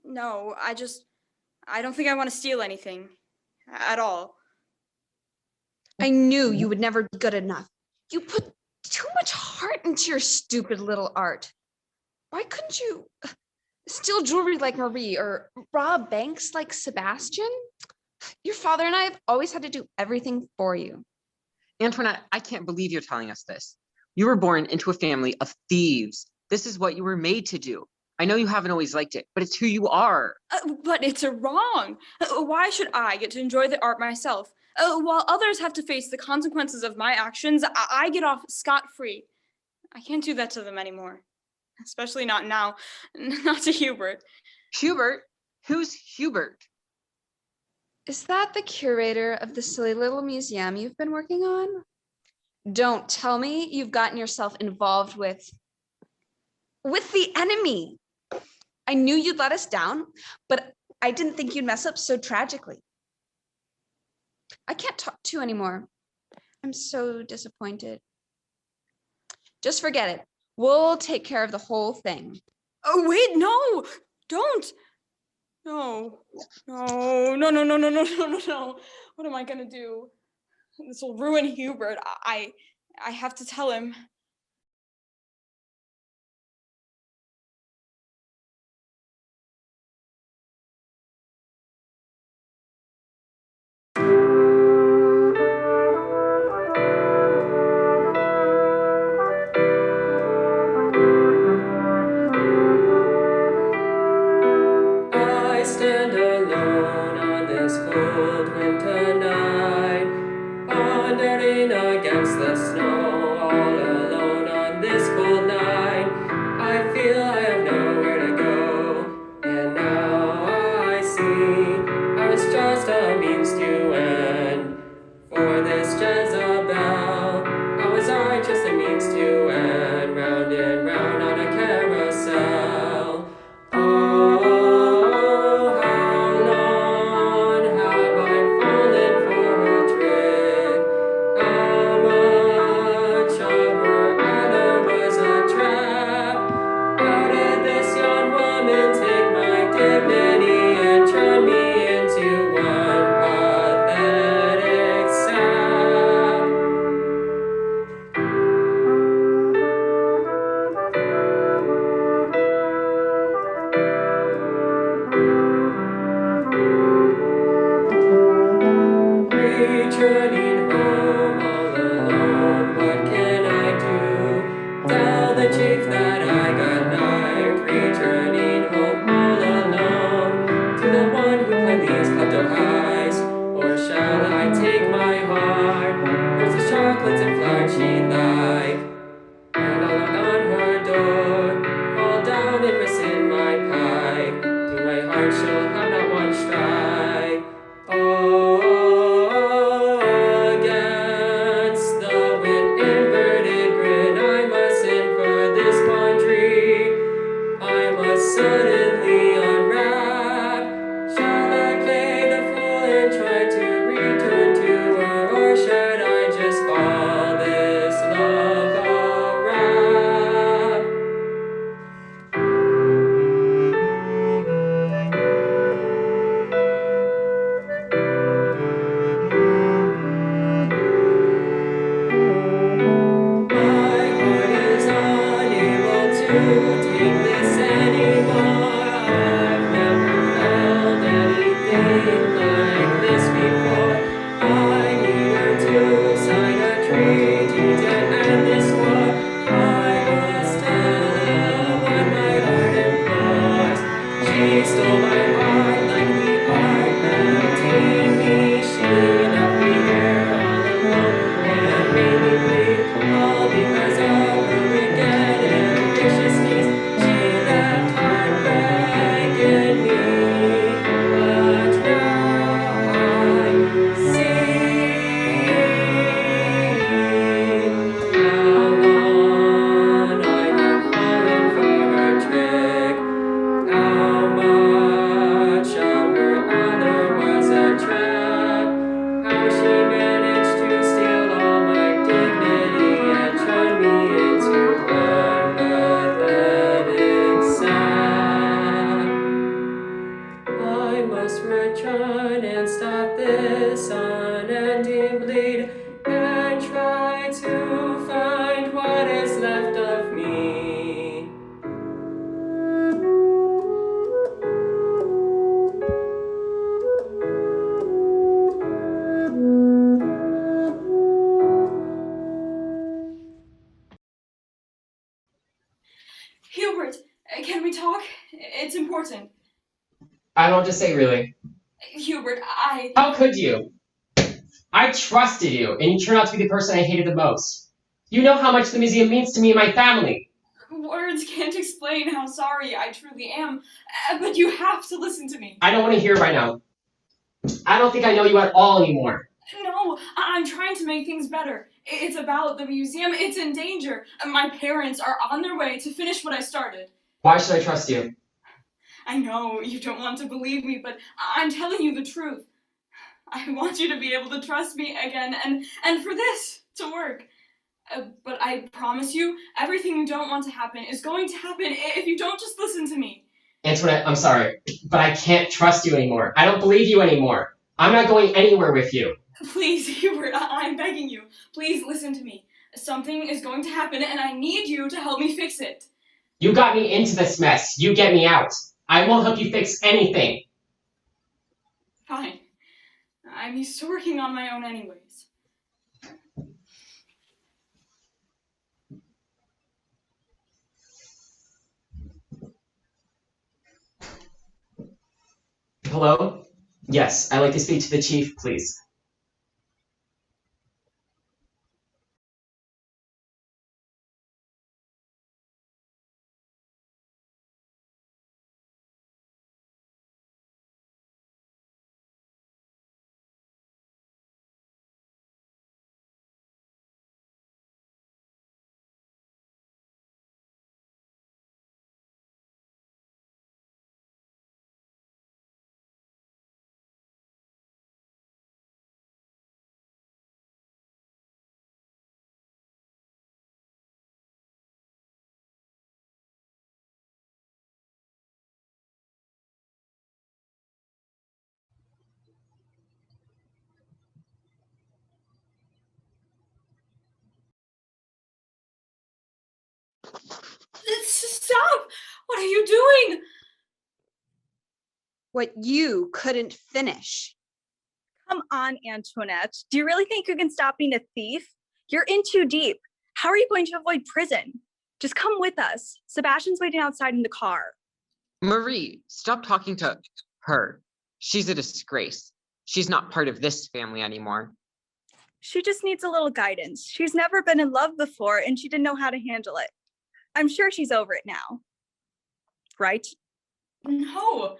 No, I don't think I want to steal anything. At all. I knew you would never be good enough. You put too much heart into your stupid little art. Why couldn't you steal jewelry like Marie or rob banks like Sebastian? Your father and I have always had to do everything for you. Antoinette, I can't believe you're telling us this. You were born into a family of thieves. This is what you were made to do. I know you haven't always liked it, but it's who you are. But it's wrong. Why should I get to enjoy the art myself? While others have to face the consequences of my actions, I get off scot-free. I can't do that to them anymore. Especially not now. Not to Hubert. Hubert? Who's Hubert? Is that the curator of the silly little museum you've been working on? Don't tell me you've gotten yourself involved with the enemy. I knew you'd let us down, but I didn't think you'd mess up so tragically. I can't talk to you anymore. I'm so disappointed. Just forget it. We'll take care of the whole thing. Oh, wait, no! Don't! No. No. What am I gonna do? This will ruin Hubert. I have to tell him. I stand alone on this cold winter night, wandering against the snow, all alone on this cold night. I feel I have nowhere to go, and now I see I was just a means to end. For this Jezebel, how was I just a means to end? Round and round on a carousel. Oh, how long have I fallen for her trick? How much of her honor was a trap? How did this young woman take my dignity and turn me into one pathetic sap? Returning home all alone, what can I do? Tell the chief that I got knifed. Returning home all alone, to the one who planned these klepto highs. Or shall I take my heart? Roses, chocolates, and flowers she'd like. And I'll knock on her door, fall down and rescind my pipe. To my heart she'll have not one strike. Oh, against the wind, inverted grid, I must end for this country. I must suddenly unwrap. Shall I play the fool and try to return to her, or should I just call this love a wrap? 'Cause I don't have to say really. Hubert, How could you? I trusted you, and you turned out to be the person I hated the most. You know how much the museum means to me and my family. Words can't explain how sorry I truly am, but you have to listen to me. I don't want to hear it right now. I don't think I know you at all anymore. No, I'm trying to make things better. It's about the museum. It's in danger. My parents are on their way to finish what I started. Why should I trust you? I know you don't want to believe me, but I'm telling you the truth. I want you to be able to trust me again and for this to work. But I promise you, everything you don't want to happen is going to happen if you don't just listen to me. Antoinette, I'm sorry, but I can't trust you anymore. I don't believe you anymore. I'm not going anywhere with you. Please, Hubert, I'm begging you. Please listen to me. Something is going to happen, and I need you to help me fix it. You got me into this mess. You get me out. I won't help you fix anything. Fine. I'm used to working on my own anyways. Hello? Yes, I'd like to speak to the chief, please. Stop! What are you doing? What you couldn't finish. Come on, Antoinette. Do you really think you can stop being a thief? You're in too deep. How are you going to avoid prison? Just come with us. Sebastian's waiting outside in the car. Marie, stop talking to her. She's a disgrace. She's not part of this family anymore. She just needs a little guidance. She's never been in love before, and she didn't know how to handle it. I'm sure she's over it now. Right? No.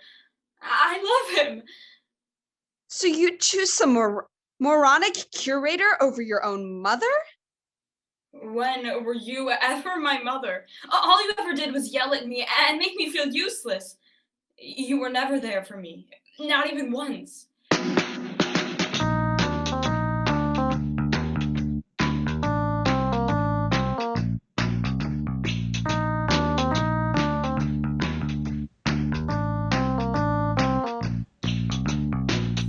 I love him. So you choose some moronic curator over your own mother? When were you ever my mother? All you ever did was yell at me and make me feel useless. You were never there for me. Not even once.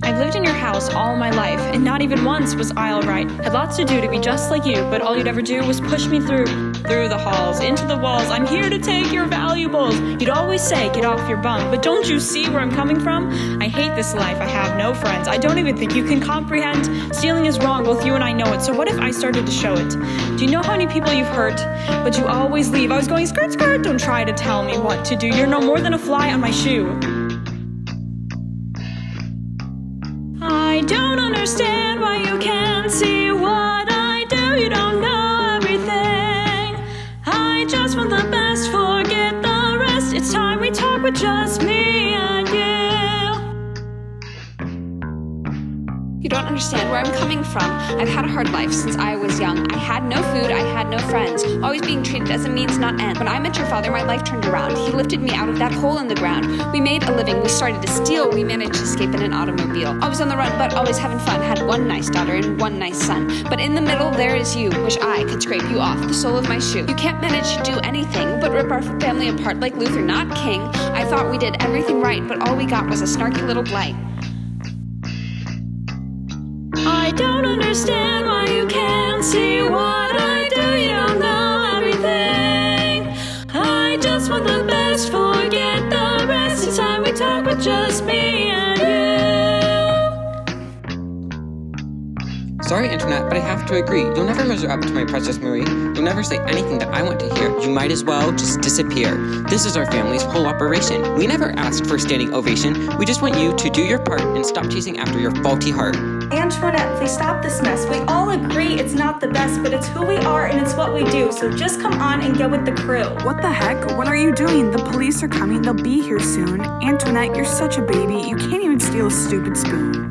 I've lived in your house all my life, and not even once was I all right. Had lots to do to be just like you, but all you'd ever do was push me through the halls, into the walls. I'm here to take your valuables. You'd always say, get off your bum, but don't you see where I'm coming from? I hate this life. I have no friends. I don't even think you can comprehend. Stealing is wrong, both you and I know it. So what if I started to show it? Do you know how many people you've hurt? But you always leave. I was going skirt, skirt. Don't try to tell me what to do. You're no more than a fly on my shoe. I don't understand why you can't see what I do. You don't know everything. I just want the best, forget the rest. It's time we talk with just me and you. You don't understand where I'm coming from. I've had a hard life since I was young. I had no food, I had no friends. Always being treated as a means, not end. When I met your father, my life turned around. He lifted me out of that hole in the ground. We made a living, we started to steal. We managed to escape in an automobile. Always on the run, but always having fun. Had one nice daughter and one nice son. But in the middle, there is you. Wish I could scrape you off the sole of my shoe. You can't manage to do anything but rip our family apart like Luther, not King. I thought we did everything right, but all we got was a snarky little blight. I don't understand why you can't see what I do. You don't know everything. I just want the best, forget the rest. It's time we talk with just me and you. Sorry, Antoinette, but I have to agree. You'll never measure up to my precious Marie. You'll never say anything that I want to hear. You might as well just disappear. This is our family's whole operation. We never asked for a standing ovation. We just want you to do your part and stop chasing after your faulty heart. Antoinette, please stop this mess. We all agree it's not the best, but it's who we are and it's what we do. So just come on and get with the crew. What the heck? What are you doing? The police are coming. They'll be here soon. Antoinette, you're such a baby. You can't even steal a stupid spoon.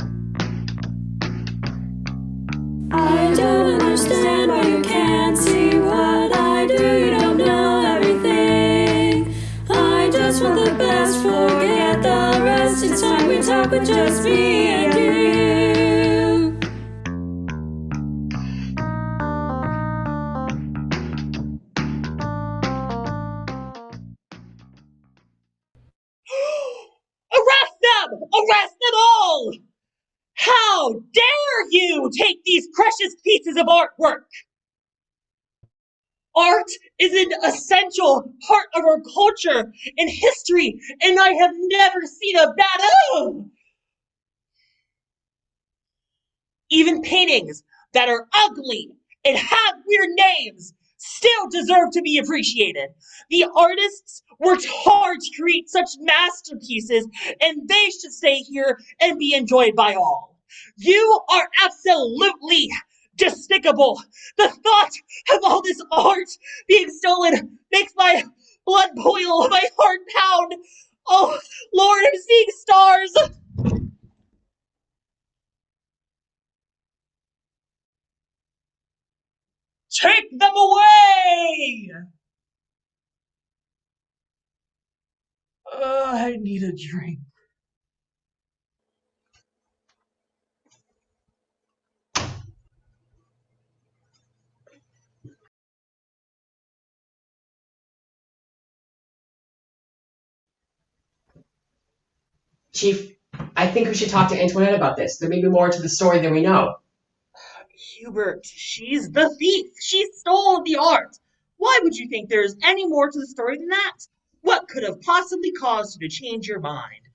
I don't understand why you can't see what I do. You don't know everything. I just want the best, forget the rest. It's time we talk with just me and you. Arrest them! Arrest them all! How dare you take these precious pieces of artwork? Art is an essential part of our culture and history, and I have never seen a bad. Even paintings that are ugly and have weird names still deserve to be appreciated. The artists worked hard to create such masterpieces, and they should stay here and be enjoyed by all. You are absolutely despicable. The thought of all this art being stolen makes my blood boil, my heart pound. Oh, Lord, I'm seeing stars. Take them away! I need a drink. Chief, I think we should talk to Antoinette about this. There may be more to the story than we know. Hubert, she's the thief. She stole the art. Why would you think there's any more to the story than that? What could have possibly caused you to change your mind?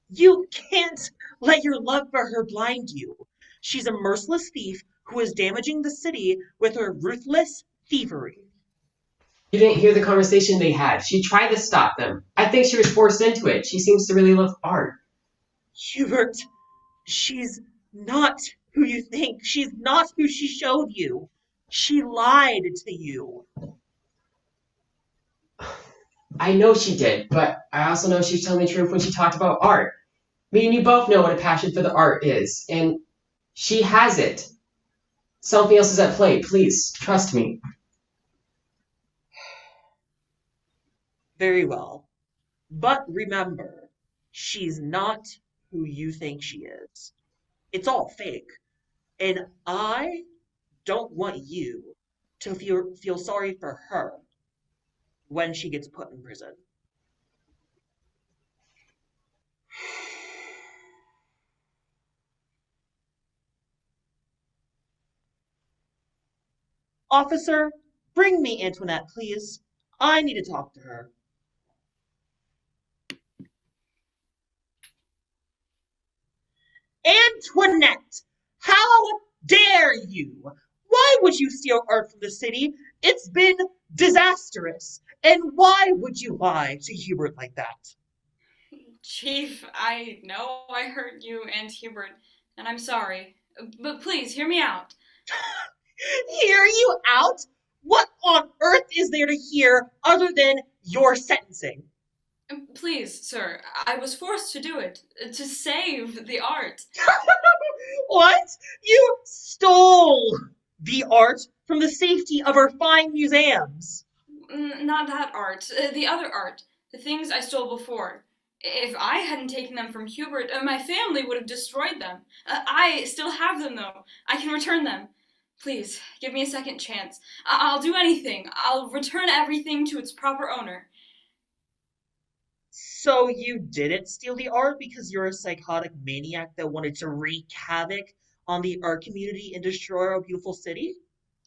You can't let your love for her blind you. She's a merciless thief who is damaging the city with her ruthless thievery. You didn't hear the conversation they had. She tried to stop them. I think she was forced into it. She seems to really love art. Hubert, she's not who you think. She's not who she showed you. She lied to you. I know she did, but I also know she's telling the truth when she talked about art. Me and you both know what a passion for the art is, and she has it. Something else is at play. Please, trust me. Very well. But remember, she's not who you think she is. It's all fake. And I don't want you to feel sorry for her when she gets put in prison. Officer, bring me Antoinette, please. I need to talk to her. Antoinette, how dare you? Why would you steal art from the city? It's been disastrous. And why would you lie to Hubert like that? Chief, I know I hurt you and Hubert, and I'm sorry. But please, hear me out. Hear you out? What on earth is there to hear other than your sentencing? Please, sir, I was forced to do it, to save the art. What? You stole the art from the safety of our fine museums. Not that art, the other art, the things I stole before. If I hadn't taken them from Hubert, my family would have destroyed them. I still have them, though. I can return them. Please, give me a second chance. I'll do anything. I'll return everything to its proper owner. So you didn't steal the art because you're a psychotic maniac that wanted to wreak havoc on the art community and destroy our beautiful city?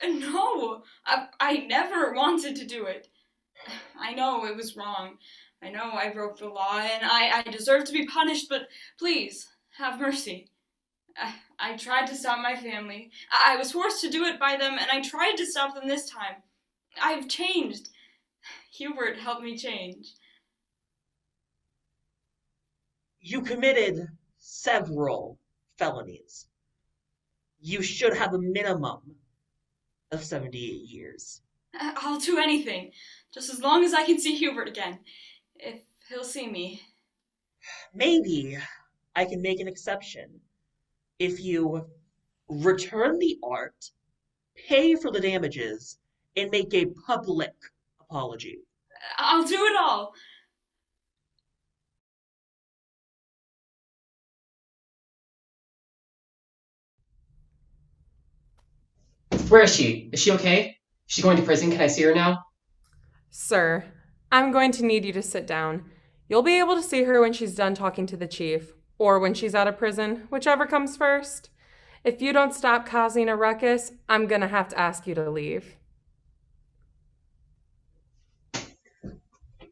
No, I never wanted to do it. I know it was wrong. I know I broke the law and I deserve to be punished, but please, have mercy. I tried to stop my family. I was forced to do it by them, and I tried to stop them this time. I've changed. Hubert helped me change. You committed several felonies. You should have a minimum of 78 years. I'll do anything, just as long as I can see Hubert again, if he'll see me. Maybe I can make an exception. If you return the art, pay for the damages, and make a public apology. I'll do it all. Where is she? Is she okay? Is she going to prison? Can I see her now? Sir, I'm going to need you to sit down. You'll be able to see her when she's done talking to the chief, or when she's out of prison, whichever comes first. If you don't stop causing a ruckus, I'm gonna have to ask you to leave.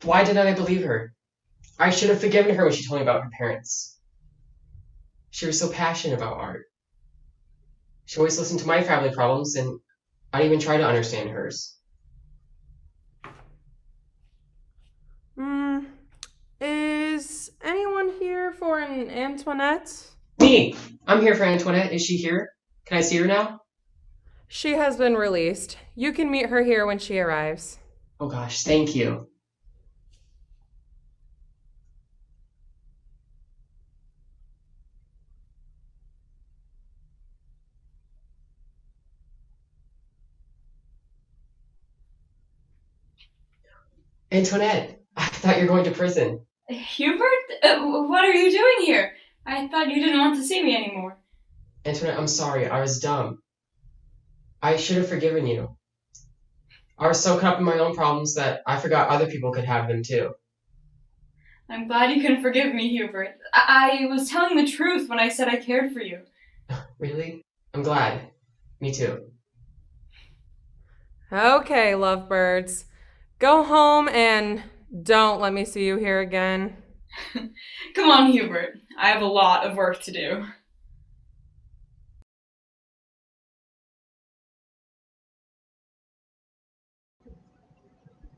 Why didn't I believe her? I should have forgiven her when she told me about her parents. She was so passionate about art. She always listened to my family problems, and I didn't even try to understand hers. Is anyone here for an Antoinette? Me! I'm here for Antoinette. Is she here? Can I see her now? She has been released. You can meet her here when she arrives. Oh gosh, thank you. Antoinette, I thought you were going to prison. Hubert? What are you doing here? I thought you didn't want to see me anymore. Antoinette, I'm sorry. I was dumb. I should have forgiven you. I was so caught up in my own problems that I forgot other people could have them too. I'm glad you can forgive me, Hubert. I was telling the truth when I said I cared for you. Really? I'm glad. Me too. Okay, lovebirds. Go home and don't let me see you here again. Come on, Hubert. I have a lot of work to do.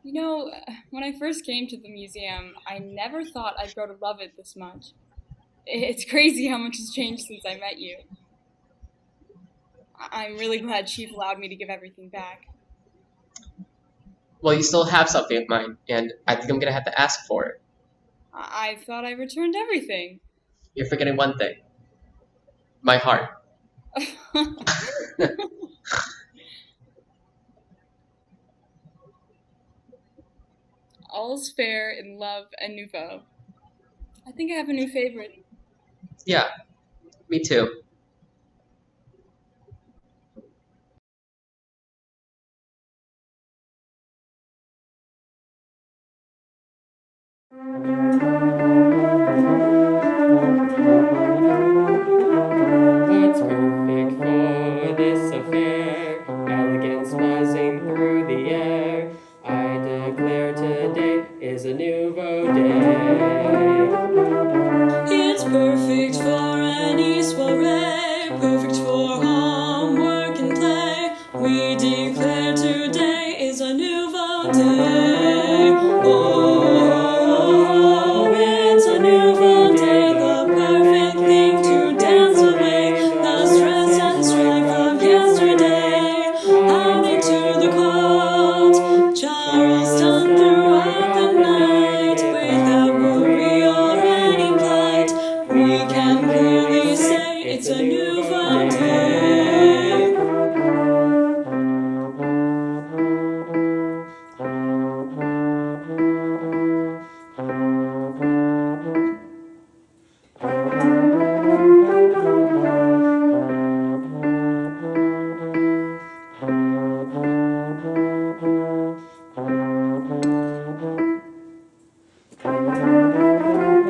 You know, when I first came to the museum, I never thought I'd grow to love it this much. It's crazy how much has changed since I met you. I'm really glad Chief allowed me to give everything back. Well, you still have something of mine, and I think I'm gonna have to ask for it. I thought I returned everything. You're forgetting one thing. My heart. All's fair in love and Nouveau. I think I have a new favorite. Yeah, me too. What's perfect for this affair? Elegance buzzing through the air. I declare today is a nouveau day. It's perfect for any soiree, perfect for homework and play. We declare today is a nouveau day. Oh, it's a nouveau day, the perfect thing to dance away the stress and strife of yesterday. Howdy to the court, Charleston throughout the night, without worry or any plight. We can clearly say it's a nouveau day.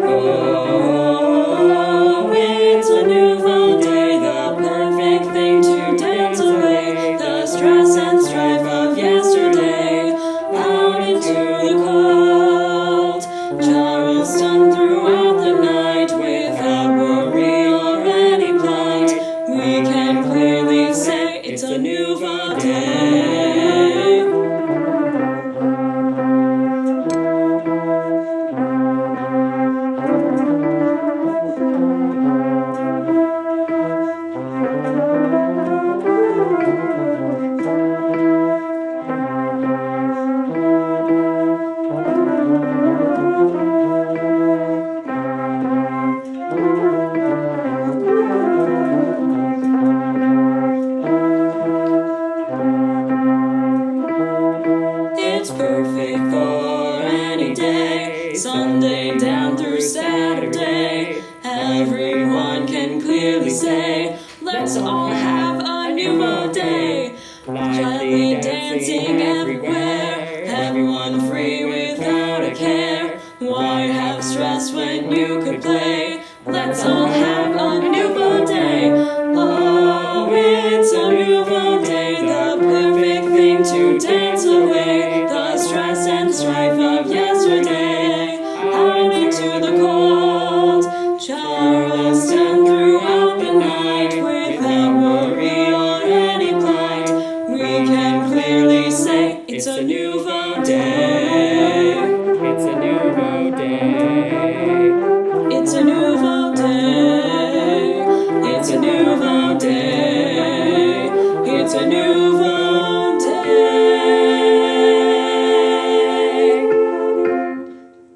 Oh, it's a nouveau day, let's all have a nouveau day. Oh, it's a nouveau day, the perfect thing to dance away the stress and strife of yesterday. Out into the cold, Charleston throughout the night, without worry or any plight. We can clearly say it's a nouveau day. It's a nouveau day. It's a nouveau day. It's a nouveau day. It's a nouveau